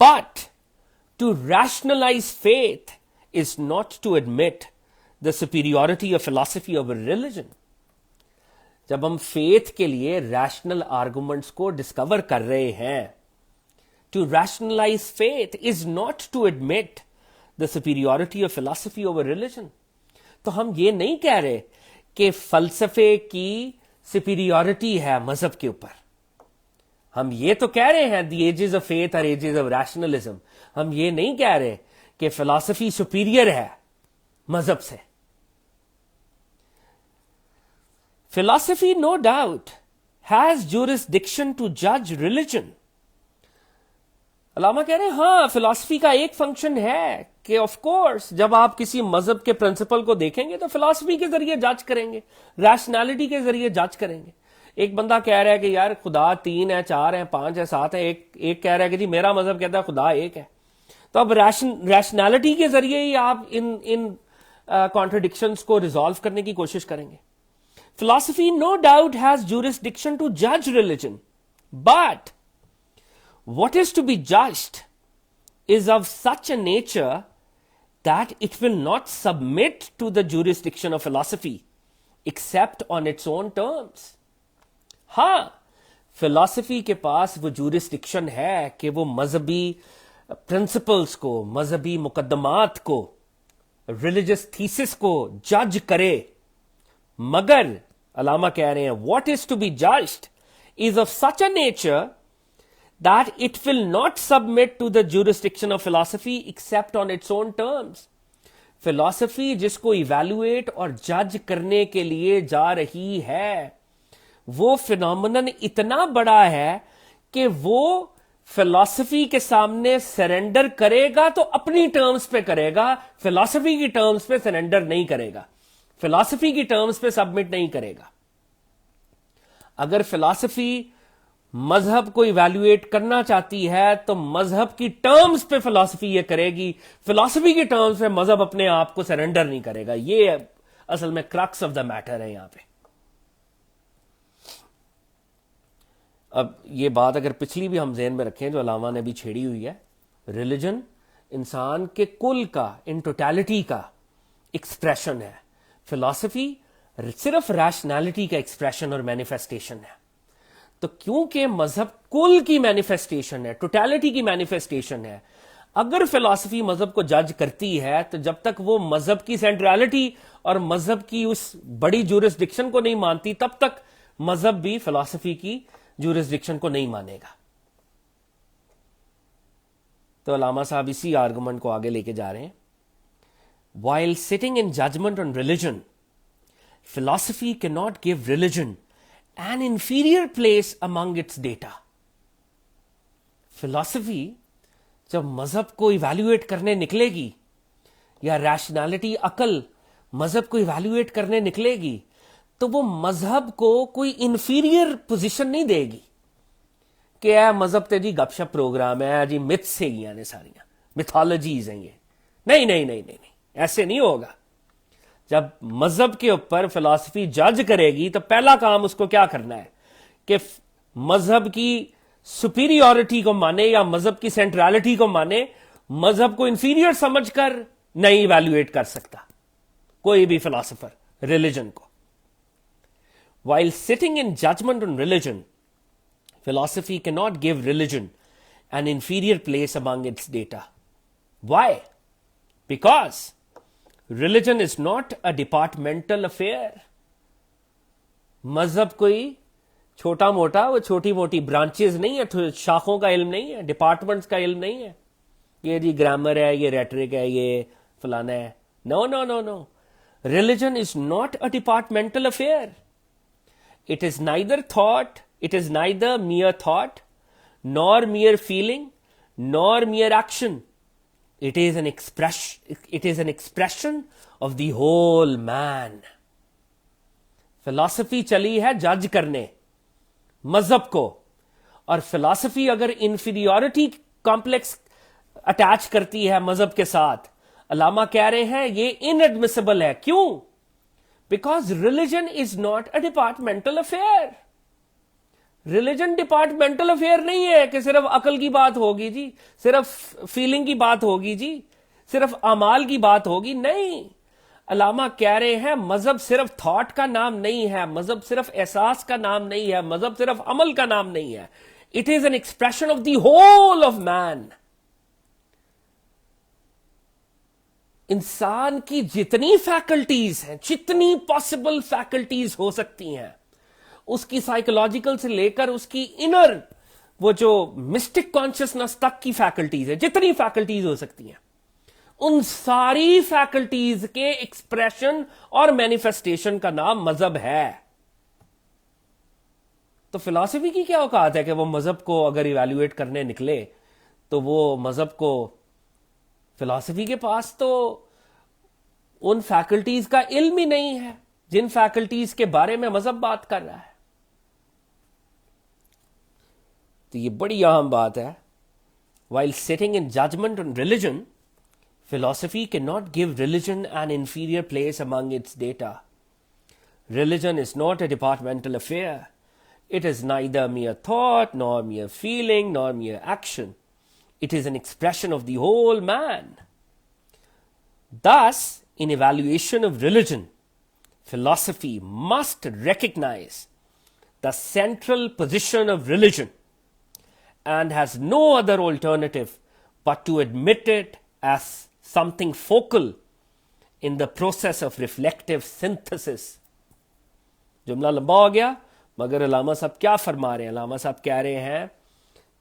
But to rationalise faith is not to admit the superiority of فلسفی اوور ریلیجن. جب ہم فیتھ کے لیے ریشنل آرگومنٹس کو ڈسکور کر رہے ہیں, to rationalize faith is not to admit the superiority of philosophy over religion. تو ہم یہ نہیں کہہ رہے کہ فلسفے کی superiority ہے مذہب کے اوپر. ہم یہ تو کہہ رہے ہیں the ages of faith or ages of rationalism. ہم یہ نہیں کہہ رہے کہ فلسفی superior ہے مذہب سے. Philosophy no doubt has jurisdiction to judge religion. علامہ کہہ رہے ہیں ہاں فلسفی کا ایک فنکشن ہے کہ آف کورس جب آپ کسی مذہب کے پرنسپل کو دیکھیں گے تو فلسفی کے ذریعے جج کریں گے, ریشنالٹی کے ذریعے جج کریں گے. ایک بندہ کہہ رہا ہے کہ یار خدا 3 ہے 4 ہے 5 ہے 7 ہے, ایک کہہ رہا ہے کہ جی میرا مذہب کہتا ہے خدا ایک ہے. تو اب ریشنالٹی کے ذریعے ہی آپ ان کانٹرڈکشنز کو ریزالو کرنے کی کوشش کریں گے. فلسفی no doubt has jurisdiction to جج religion, but what is to be judged is of such a nature that it will not submit to the jurisdiction of philosophy except on its own terms. ہاں فلسفی کے پاس وہ jurisdiction ہے کہ وہ مذہبی principles کو, مذہبی مقدمات کو, ریلیجس تھیسس کو جج کرے, مگر علامہ کہہ رہے ہیں what is to be judged is of such a nature that it will not submit to the jurisdiction of philosophy except on its own terms. فلسفی جس کو ایویلویٹ اور جج کرنے کے لیے جا رہی ہے وہ فینومینن اتنا بڑا ہے کہ وہ فلسفی کے سامنے سرنڈر کرے گا تو اپنی ٹرمز پہ کرے گا, فلسفی کی ٹرمز پہ سرنڈر نہیں کرے گا, فلسفی کی ٹرمز پہ سبمٹ نہیں کرے گا. اگر فلسفی مذہب کو ایویلویٹ کرنا چاہتی ہے تو مذہب کی ٹرمز پہ فلسفی یہ کرے گی, فلسفی کی ٹرمز پہ مذہب اپنے آپ کو سرنڈر نہیں کرے گا. یہ اصل میں کرکس آف دا میٹر ہے یہاں پہ. اب یہ بات اگر پچھلی بھی ہم ذہن میں رکھیں جو علامہ نے بھی چھیڑی ہوئی ہے, ریلیجن انسان کے کل کا, ان ٹوٹیلٹی کا ایکسپریشن ہے, فلسفی صرف ریشنالٹی کا ایکسپریشن اور مینیفیسٹیشن ہے. تو کیونکہ مذہب کل کی مینیفیسٹیشن ہے, ٹوٹیلٹی کی مینیفیسٹیشن ہے, اگر فلسفی مذہب کو جج کرتی ہے تو جب تک وہ مذہب کی سینٹرالٹی اور مذہب کی اس بڑی جورسڈکشن کو نہیں مانتی تب تک مذہب بھی فلسفی کی جورسڈکشن کو نہیں مانے گا. تو علامہ صاحب اسی آرگومنٹ کو آگے لے کے جا رہے ہیں. While sitting in judgment on religion, philosophy cannot give religion an inferior place among its data. فلسفی جب مذہب کو ایویلویٹ کرنے نکلے گی یا ریشنالٹی عقل مذہب کو ایویلویٹ کرنے نکلے گی تو وہ مذہب کو کوئی انفیریئر پوزیشن نہیں دے گی کہ اے مذہب تے جی گپ شپ پروگرام ہے جی, متس ہیں یہ ساریاں میتھالوجیز ہیں یہ. نہیں نہیں نہیں نہیں ایسے نہیں ہوگا. جب مذہب کے اوپر فلسفی جج کرے گی تو پہلا کام اس کو کیا کرنا ہے کہ مذہب کی سپیریورٹی کو مانے یا مذہب کی سینٹرالٹی کو مانے, مذہب کو انفیریئر سمجھ کر نہیں ایویلویٹ کر سکتا کوئی بھی فلاسفر ریلیجن کو. While sitting in judgment on religion, philosophy cannot give religion an inferior place among its data. Why? Because religion is not a departmental affair. مذہب کوئی چھوٹا موٹا وہ چھوٹی موٹی برانچز نہیں ہے, شاخوں کا علم نہیں ہے, ڈپارٹمنٹس کا علم نہیں ہے. یہ جی گرامر ہے, یہ ریٹرک ہے, یہ فلانا ہے. No no no no, religion is not a departmental affair. It is neither thought, it is neither mere thought, nor mere feeling, nor mere action. It is an expression of the whole man. Philosophy چلی ہے جج کرنے مذہب کو, اور philosophy اگر inferiority complex attach کرتی ہے مذہب کے ساتھ, علامہ کہہ رہے ہیں یہ انڈمسبل ہے. کیوں؟ Because religion is not a departmental affair. Religion departmental affair نہیں ہے کہ صرف عقل کی بات ہوگی جی, صرف فیلنگ کی بات ہوگی جی, صرف اعمال کی بات ہوگی. نہیں, علامہ کہہ رہے ہیں مذہب صرف تھاٹ کا نام نہیں ہے, مذہب صرف احساس کا نام نہیں ہے, مذہب صرف عمل کا نام نہیں ہے. It is an expression of the whole of man. انسان کی جتنی فیکلٹیز ہیں, جتنی پاسبل فیکلٹیز ہو سکتی ہیں, اس کی سائیکولوجیکل سے لے کر اس کی انر وہ جو مسٹک کانشسنس تک کی فیکلٹیز ہے, جتنی فیکلٹیز ہو سکتی ہیں, ان ساری فیکلٹیز کے ایکسپریشن اور مینیفیسٹیشن کا نام مذہب ہے. تو فلاسفی کی کیا اوقات ہے کہ وہ مذہب کو اگر ایویلویٹ کرنے نکلے تو وہ مذہب کو, فلاسفی کے پاس تو ان فیکلٹیز کا علم ہی نہیں ہے جن فیکلٹیز کے بارے میں مذہب بات کر رہا ہے. تو یہ بڑی اہم بات ہے. While sitting in judgment on religion, philosophy cannot give religion an inferior place among its data. Religion is not a departmental affair. It is neither mere thought, nor mere feeling, nor mere action. It is an expression of the whole man. Thus, in evaluation of religion, philosophy must recognize the central position of religion and has no other alternative but to admit it as something focal in the process of reflective synthesis. جملہ لمبا ہو گیا, مگر علامہ صاحب کیا فرما رہے ہیں؟ علامہ صاحب کہہ رہے ہیں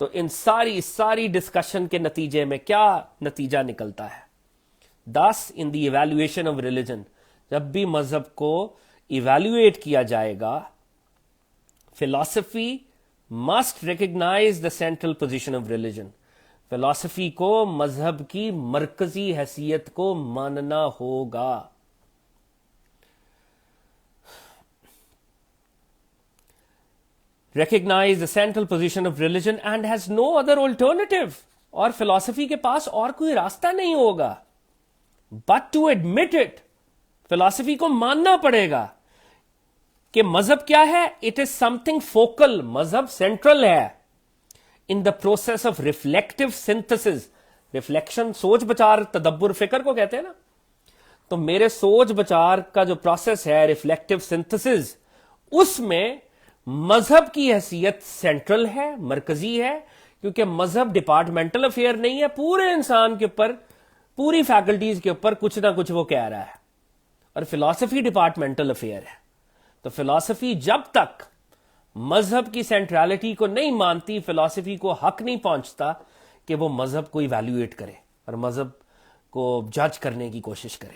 تو ان ساری ڈسکشن کے نتیجے میں کیا نتیجہ نکلتا ہے؟ thus in the evaluation of religion, جب بھی مذہب کو ایویلویٹ کیا جائے گا, philosophy must recognize the central position of religion. Philosophy کو مذہب کی مرکزی حیثیت کو ماننا ہوگا. Recognize the central position of religion and has no other alternative. اور فلاسفی کے پاس اور کوئی راستہ نہیں ہوگا. But to admit it, philosophy کو ماننا پڑے گا کہ مذہب کیا ہے؟ It is something focal. مذہب سینٹرل ہے. In the process of reflective synthesis. Reflection سوچ بچار, تدبر, فکر کو کہتے ہیں نا. تو میرے سوچ بچار کا جو پروسیس ہے reflective synthesis, اس میں مذہب کی حیثیت سینٹرل ہے, مرکزی ہے, کیونکہ مذہب ڈپارٹمنٹل افیئر نہیں ہے. پورے انسان کے اوپر, پوری فیکلٹیز کے اوپر کچھ نہ کچھ وہ کہہ رہا ہے. اور فلاسفی ڈپارٹمنٹل افیئر ہے. تو فلاسفی جب تک مذہب کی سینٹرالٹی کو نہیں مانتی, فلاسفی کو حق نہیں پہنچتا کہ وہ مذہب کو ایویلویٹ کرے اور مذہب کو جج کرنے کی کوشش کرے.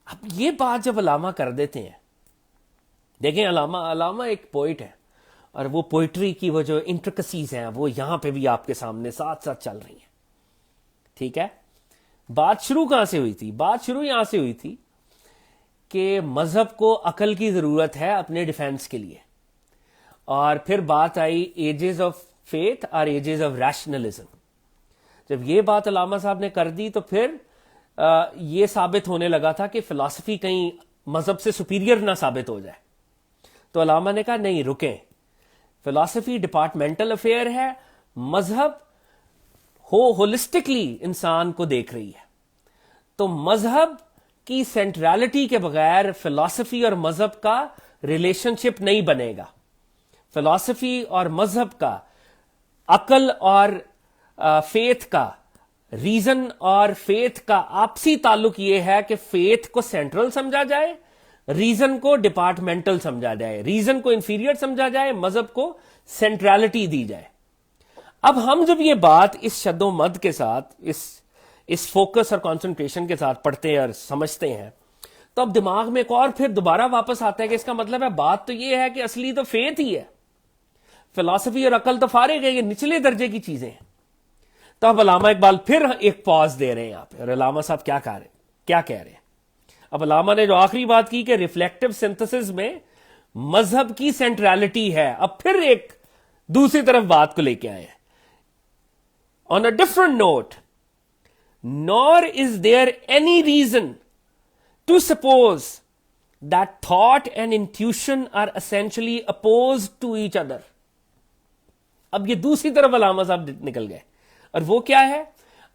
اب یہ بات جب علامہ کر دیتے ہیں, دیکھیں علامہ ایک پوئٹ ہے, اور وہ پوئٹری کی وہ جو انٹرکسیز ہیں وہ یہاں پہ بھی آپ کے سامنے ساتھ ساتھ چل رہی ہیں. ٹھیک ہے, بات شروع کہاں سے ہوئی تھی؟ بات شروع یہاں سے ہوئی تھی کہ مذہب کو عقل کی ضرورت ہے اپنے ڈیفینس کے لیے, اور پھر بات آئی ایجز آف فیتھ اور ایجز آف ریشنلزم. جب یہ بات علامہ صاحب نے کر دی تو پھر یہ ثابت ہونے لگا تھا کہ فلاسفی کہیں مذہب سے سپیریئر نہ ثابت ہو جائے. تو علامہ نے کہا نہیں رکیں, فلاسفی ڈپارٹمنٹل افیئر ہے, مذہب ہولسٹکلی انسان کو دیکھ رہی ہے. تو مذہب کی سینٹرالٹی کے بغیر فلسفی اور مذہب کا ریلیشن شپ نہیں بنے گا. فلسفی اور مذہب کا، عقل اور فیتھ کا، ریزن اور فیتھ کا آپسی تعلق یہ ہے کہ فیتھ کو سینٹرل سمجھا جائے، ریزن کو ڈپارٹمنٹل سمجھا جائے، ریزن کو انفیریئر سمجھا جائے، مذہب کو سینٹرالٹی دی جائے. اب ہم جب یہ بات اس شد و مد کے ساتھ، اس فوکس اور کانسنٹریشن کے ساتھ پڑھتے ہیں اور سمجھتے ہیں، تو اب دماغ میں ایک اور پھر دوبارہ واپس آتا ہے کہ اس کا مطلب ہے بات تو یہ ہے کہ اصلی تو فیتھ ہی ہے، فلسفی اور عقل تو فارغ ہے، یہ نچلے درجے کی چیزیں ہیں. تو اب علامہ اقبال پھر ایک پاز دے رہے ہیں یہاں پہ، اور علامہ صاحب کیا کہہ رہے ہیں. اب علامہ نے جو آخری بات کی کہ ریفلیکٹیو سنتھسس میں مذہب کی سینٹرالٹی ہے، اب پھر ایک دوسری طرف بات کو لے کے آئے ہیں. On a different note, nor is there any reason to suppose that thought and intuition are essentially opposed to each other. اب یہ دوسری طرف علامہ صاحب نکل گئے، اور وہ کیا ہے؟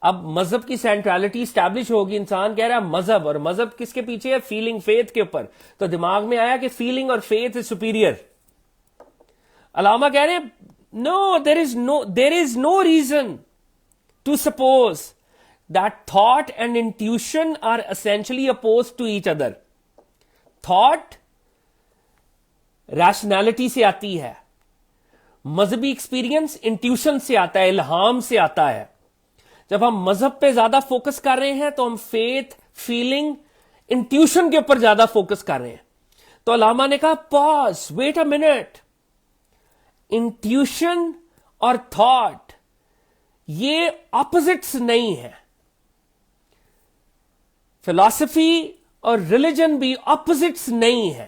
اب مذہب کی سینٹرالٹی اسٹیبلش ہوگی، انسان کہہ رہا ہے مذہب، اور مذہب کس کے پیچھے ہے؟ فیلنگ، فیتھ کے اوپر. تو دماغ میں آیا کہ فیلنگ اور فیتھ از سپیریئر. علامہ کہہ رہے ہیں نو، there is no reason to suppose that thought and intuition are essentially opposed to each other. Thought rationality سے آتی ہے، مذہبی ایکسپیرینس انٹیوشن سے آتا ہے، الہام سے آتا ہے. جب ہم مذہب پہ زیادہ فوکس کر رہے ہیں تو ہم فیتھ، فیلنگ، انٹیوشن کے اوپر زیادہ فوکس کر رہے ہیں. تو علامہ نے کہا پاز، ویٹ اے منٹ، انٹیوشن اور تھاٹ یہ اپوزٹس نہیں ہے. فلسفی اور ریلیجن بھی اپوزٹس نہیں ہے،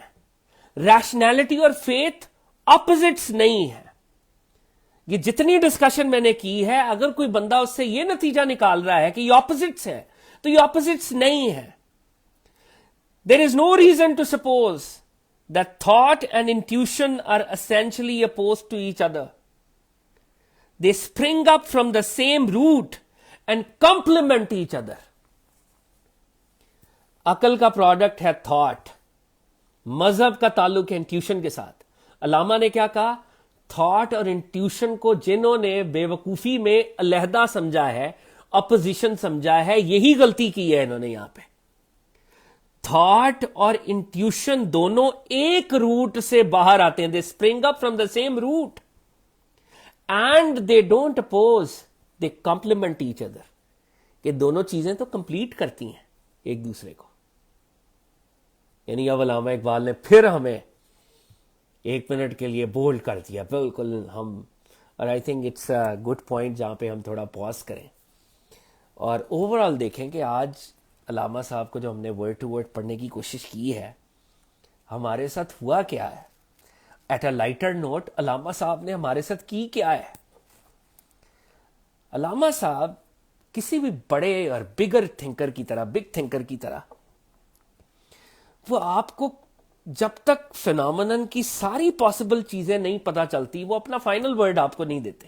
ریشنلٹی اور فیتھ اپوزٹس نہیں ہے. یہ جتنی ڈسکشن میں نے کی ہے، اگر کوئی بندہ اس سے یہ نتیجہ نکال رہا ہے کہ یہ اپوزٹس ہے، تو یہ اپوزٹس نہیں ہے. There is no reason to suppose that thought and intuition are essentially opposed to each other. They spring up from the same root and complement each other. عقل کا پروڈکٹ ہے تھاٹ، مذہب کا تعلق ہے انٹیوشن کے ساتھ. علامہ نے کیا کہا؟ تھاٹ اور انٹیوشن کو جنہوں نے بے وقوفی میں علیحدہ سمجھا ہے، اپوزیشن سمجھا ہے، یہی غلطی کی ہے انہوں نے یہاں پہ. تھاٹ اور انٹیوشن دونوں ایک روٹ سے باہر آتے ہیں. They spring up from the same root and they don't oppose, they complement each other. کہ دونوں چیزیں تو کمپلیٹ کرتی ہیں ایک دوسرے کو. یعنی اب علامہ اقبال نے پھر ہمیں ایک منٹ کے لیے بولڈ کر دیا بالکل. ہم اور I think it's a good point جہاں پہ ہم تھوڑا پاز کریں اور اوور آل دیکھیں کہ آج علامہ صاحب کو جو ہم نے ورڈ ٹو ورڈ پڑھنے کی کوشش کی ہے، ہمارے ساتھ ہوا کیا ہے. ایٹ اے لائٹر نوٹ، علامہ صاحب نے ہمارے ساتھ کی کیا ہے. علامہ صاحب کسی بھی بڑے اور بگ تھنکر کی طرح وہ آپ کو جب تک فینومینن کی ساری پاسبل چیزیں نہیں پتا چلتی، وہ اپنا فائنل ورڈ آپ کو نہیں دیتے.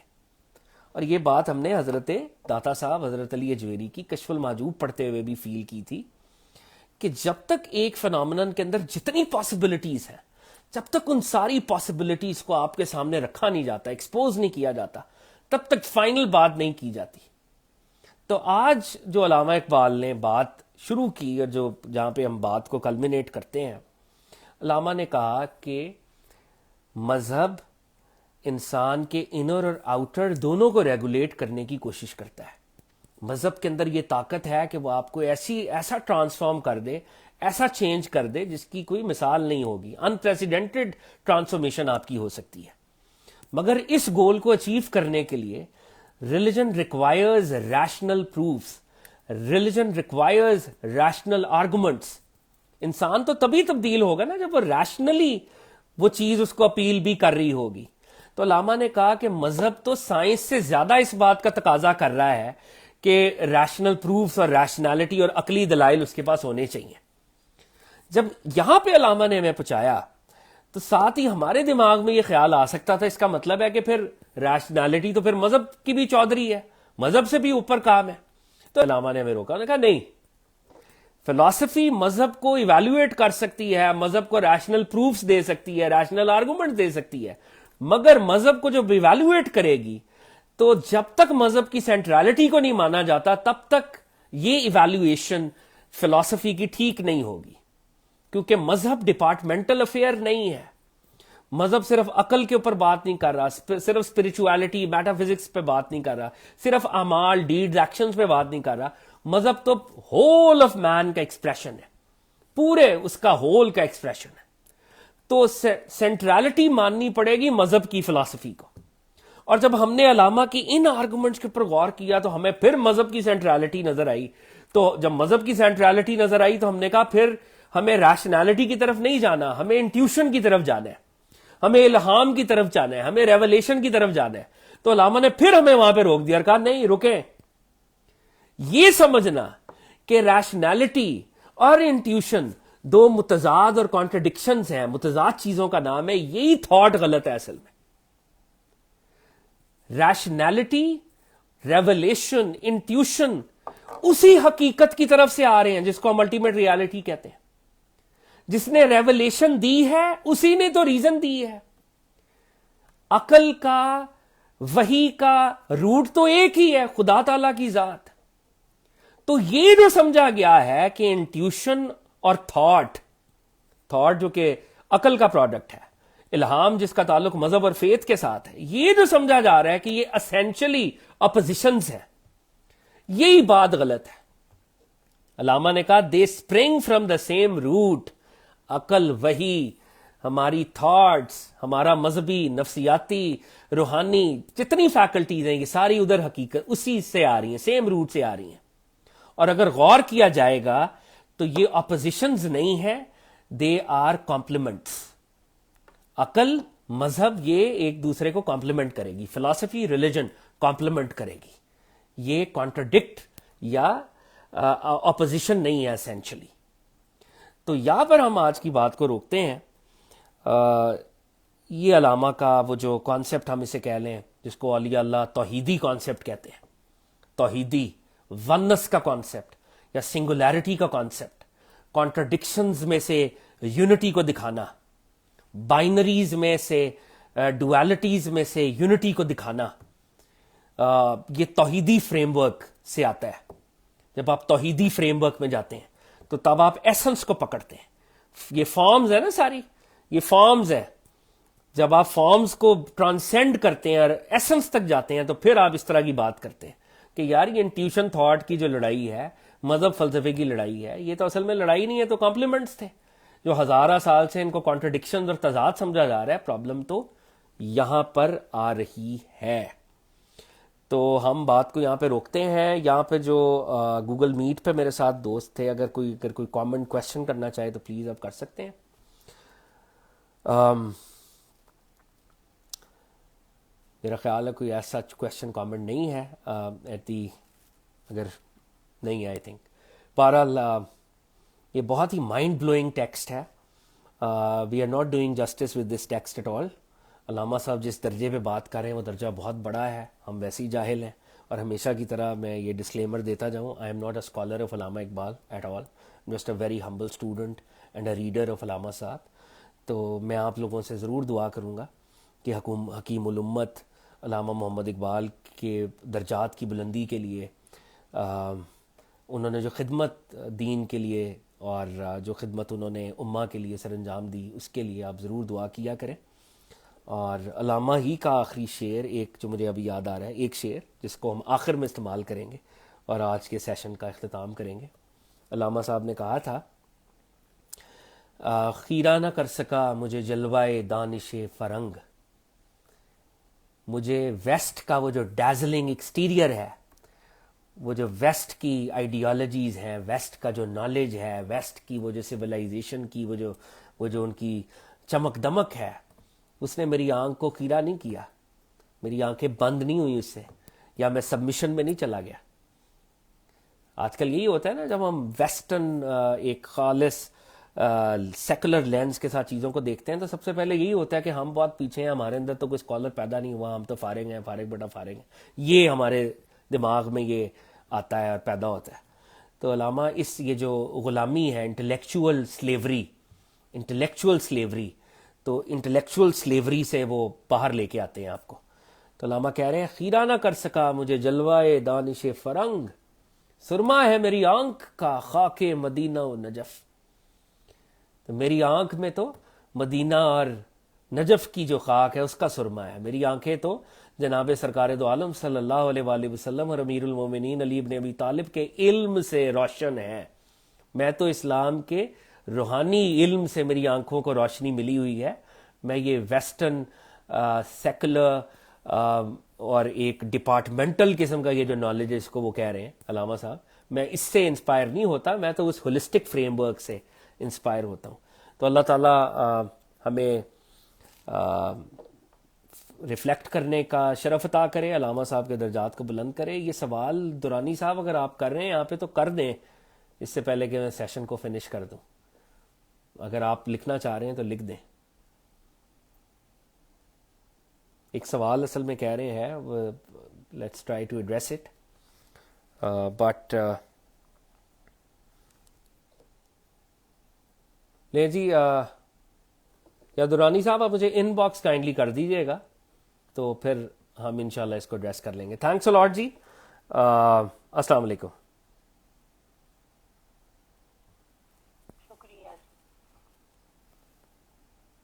اور یہ بات ہم نے حضرت داتا صاحب حضرت علی اجویری کی کشف المحجوب پڑھتے ہوئے بھی فیل کی تھی کہ جب تک ایک فینومینن کے اندر جتنی پاسبلٹیز ہیں، جب تک ان ساری پاسبلٹیز کو آپ کے سامنے رکھا نہیں جاتا، ایکسپوز نہیں کیا جاتا، تب تک فائنل بات نہیں کی جاتی. تو آج جو علامہ اقبال نے بات شروع کی اور جو جہاں پہ ہم بات کو کلمینیٹ کرتے ہیں، علامہ نے کہا کہ مذہب انسان کے انر اور آؤٹر دونوں کو ریگولیٹ کرنے کی کوشش کرتا ہے. مذہب کے اندر یہ طاقت ہے کہ وہ آپ کو ایسا ٹرانسفارم کر دے، ایسا چینج کر دے جس کی کوئی مثال نہیں ہوگی. انپریسیڈنٹڈ ٹرانسفارمیشن آپ کی ہو سکتی ہے. مگر اس گول کو اچیو کرنے کے لیے religion requires rational proofs, religion requires rational arguments. انسان تو تبھی تبدیل ہوگا نا جب وہ ریشنلی وہ چیز اس کو اپیل بھی کر رہی ہوگی. تو علامہ نے کہا کہ مذہب تو سائنس سے زیادہ اس بات کا تقاضا کر رہا ہے کہ ریشنل پروفس اور ریشنالٹی اور عقلی دلائل اس کے پاس ہونے چاہیے. جب یہاں پہ علامہ نے ہمیں پہنچایا تو ساتھ ہی ہمارے دماغ میں یہ خیال آ سکتا تھا، اس کا مطلب ہے کہ پھر ریشنالٹی تو پھر مذہب کی بھی چودھری ہے، مذہب سے بھی اوپر کام ہے. تو علامہ نے ہمیں روکا، انہوں نے کہا نہیں، فلسفی مذہب کو ایویلویٹ کر سکتی ہے، مذہب کو ریشنل پروفز دے سکتی ہے، ریشنل آرگومنٹ دے سکتی ہے، مگر مذہب کو جب ایویلویٹ کرے گی تو جب تک مذہب کی سینٹرالٹی کو نہیں مانا جاتا تب تک یہ ایویلویشن فلسفی کی ٹھیک نہیں ہوگی، کیونکہ مذہب ڈپارٹمنٹل افیئر نہیں ہے۔ مذہب صرف عقل کے اوپر بات نہیں کر رہا، صرف اسپرچویلٹی میٹا فزکس پہ بات نہیں کر رہا، صرف اعمال ڈیڈز ایکشنز پہ بات نہیں کر رہا۔ مذہب تو ہول آف مین کا ایکسپریشن ہے، پورے اس کا ہول کا ایکسپریشن ہے۔ تو سینٹرالٹی ماننی پڑے گی مذہب کی فلسفی کو۔ اور جب ہم نے علامہ کی ان آرگومنٹس کے اوپر غور کیا تو ہمیں پھر مذہب کی سینٹرالٹی نظر آئی۔ تو جب مذہب کی سینٹرالٹی نظر آئی تو ہم نے کہا پھر ہمیں ریشنالٹی کی طرف نہیں جانا، ہمیں انٹیوشن کی طرف جانا ہے، ہمیں الہام کی طرف جانا ہے، ہمیں ریولیشن کی طرف جانا ہے۔ تو علامہ نے پھر ہمیں وہاں پہ روک دیا اور کہا نہیں رکیں، یہ سمجھنا کہ ریشنالٹی اور انٹیوشن دو متضاد اور کانٹرڈکشنز ہیں، متضاد چیزوں کا نام ہے، یہی تھاٹ غلط ہے اصل میں۔ ریشنالٹی، ریولیشن، انٹیوشن اسی حقیقت کی طرف سے آ رہے ہیں جس کو ہم الٹیمیٹ ریالٹی کہتے ہیں۔ جس نے ریولیشن دی ہے اسی نے تو ریزن دی ہے۔ عقل کا، وحی کا روٹ تو ایک ہی ہے، خدا تعالی کی ذات۔ تو یہ جو سمجھا گیا ہے کہ انٹیوشن اور تھاٹ جو کہ عقل کا پروڈکٹ ہے، الہام جس کا تعلق مذہب اور فیتھ کے ساتھ ہے، یہ جو سمجھا جا رہا ہے کہ یہ اسینشلی اپوزیشنز ہیں، یہی بات غلط ہے۔ علامہ نے کہا they spring from the same root. عقل، وحی، ہماری تھاٹس، ہمارا مذہبی، نفسیاتی، روحانی جتنی فیکلٹیز ہیں یہ ساری ادھر حقیقت اسی سے آ رہی ہیں، سیم روٹ سے آ رہی ہیں۔ اور اگر غور کیا جائے گا تو یہ اپوزیشنز نہیں ہیں، دے آر کمپلیمنٹس۔ عقل، مذہب یہ ایک دوسرے کو کمپلیمنٹ کرے گی، فلسفی، ریلیجن کمپلیمنٹ کرے گی، یہ کانٹرڈکٹ یا اپوزیشن نہیں ہے اسینشلی۔ تو یہاں پر ہم آج کی بات کو روکتے ہیں۔ یہ علامہ کا وہ جو کانسیپٹ ہم اسے کہہ لیں، جس کو اولیاء اللہ توحیدی کانسیپٹ کہتے ہیں، توحیدی ونس کا کانسیپٹ یا سنگولیرٹی کا کانسیپٹ، کانٹرڈکشنز میں سے یونٹی کو دکھانا، بائنریز میں سے ڈویلٹیز میں سے یونٹی کو دکھانا، یہ توحیدی فریم ورک سے آتا ہے۔ جب آپ توحیدی فریم ورک میں جاتے ہیں تو تب آپ ایسنس کو پکڑتے ہیں۔ یہ فارمز ہے نا، ساری یہ فارمز ہے۔ جب آپ فارمز کو ٹرانسینڈ کرتے ہیں اور ایسنس تک جاتے ہیں تو پھر آپ اس طرح کی بات کرتے ہیں کہ یار یہ انٹیوشن تھاٹ کی جو لڑائی ہے، مذہب فلسفے کی لڑائی ہے، یہ تو اصل میں لڑائی نہیں ہے، تو کمپلیمنٹس تھے جو ہزارہ سال سے ان کو کانٹرڈکشن اور تضاد سمجھا جا رہا ہے۔ پرابلم تو یہاں پر آ رہی ہے۔ تو ہم بات کو یہاں پہ روکتے ہیں۔ یہاں پہ جو گوگل میٹ پہ میرے ساتھ دوست تھے، اگر کوئی کامنٹ کویشچن کرنا چاہے تو پلیز آپ کر سکتے ہیں۔ میرا خیال ہے کوئی ایسا کویشچن کامنٹ نہیں ہے، اگر نہیں ہے آئی تھنک۔ بہرحال یہ بہت ہی مائنڈ بلوئنگ ٹیکسٹ ہے۔ We are not doing justice with this text at all. علامہ صاحب جس درجے پہ بات کر رہے ہیں وہ درجہ بہت بڑا ہے، ہم ویسے ہی جاہل ہیں۔ اور ہمیشہ کی طرح میں یہ ڈسکلیمر دیتا جاؤں، I am not a scholar of Allama Iqbal at all, just a very humble student and a reader of Allama sahib. تو میں آپ لوگوں سے ضرور دعا کروں گا کہ حکیم الامت علامہ محمد اقبال کے درجات کی بلندی کے لیے، انہوں نے جو خدمت دین کے لیے اور جو خدمت انہوں نے امہ کے لیے سر انجام دی، اس کے لیے آپ ضرور دعا کیا کریں۔ اور علامہ ہی کا آخری شعر ایک جو مجھے ابھی یاد آ رہا ہے، ایک شعر جس کو ہم آخر میں استعمال کریں گے اور آج کے سیشن کا اختتام کریں گے۔ علامہ صاحب نے کہا تھا، خیرہ نہ کر سکا مجھے جلوائے دانش فرنگ، مجھے ویسٹ کا وہ جو ڈیزلنگ ایکسٹیریئر ہے، وہ جو ویسٹ کی آئیڈیالوجیز ہیں، ویسٹ کا جو نالج ہے، ویسٹ کی وہ جو سویلائزیشن کی وہ جو ان کی چمک دمک ہے، اس نے میری آنکھ کو خیرہ نہیں کیا، میری آنکھیں بند نہیں ہوئی اس سے، یا میں سبمیشن میں نہیں چلا گیا۔ آج کل یہی ہوتا ہے نا، جب ہم ویسٹرن ایک خالص سیکولر لینس کے ساتھ چیزوں کو دیکھتے ہیں تو سب سے پہلے یہی ہوتا ہے کہ ہم بہت پیچھے ہیں، ہمارے اندر تو کوئی اسکالر پیدا نہیں ہوا، ہم تو فارغ ہیں، فارغ بیٹا فارغ ہیں، یہ ہمارے دماغ میں یہ آتا ہے اور پیدا ہوتا ہے۔ تو علامہ اس یہ جو غلامی ہے انٹلیکچول سلیوری تو انٹلیکچول سلیوری سے وہ باہر لے کے آتے ہیں آپ کو. تو علامہ کہہ رہے ہیں خیرہ نہ کر سکا مجھے جلوائے دانش فرنگ، سرما ہے میری آنکھ کا خاک مدینہ و نجف. تو میری آنکھ میں تو مدینہ اور نجف کی جو خاک ہے اس کا سرما ہے. میری آنکھیں تو جناب سرکار دو عالم صلی اللہ علیہ وآلہ وسلم اور امیر المومنین علی بن ابی طالب کے علم سے روشن ہے. میں تو اسلام کے روحانی علم سے میری آنکھوں کو روشنی ملی ہوئی ہے. میں یہ ویسٹرن سیکولر اور ایک ڈپارٹمنٹل قسم کا یہ جو نالج ہے اس کو وہ کہہ رہے ہیں علامہ صاحب، میں اس سے انسپائر نہیں ہوتا، میں تو اس ہولسٹک فریم ورک سے انسپائر ہوتا ہوں. تو اللہ تعالیٰ ہمیں ریفلیکٹ کرنے کا شرف عطا کرے، علامہ صاحب کے درجات کو بلند کرے. یہ سوال دورانی صاحب اگر آپ کر رہے ہیں یہاں پہ تو کر دیں اس سے پہلے کہ میں سیشن کو فنش کر دوں. اگر آپ لکھنا چاہ رہے ہیں تو لکھ دیں. ایک سوال اصل میں کہہ رہے ہیں، let's try to address it but لے جی یا دورانی صاحب آپ مجھے ان باکس کائنڈلی کر دیجیے گا تو پھر ہم انشاءاللہ اس کو ایڈریس کر لیں گے. تھینکس اے لاٹ جی. السلام علیکم.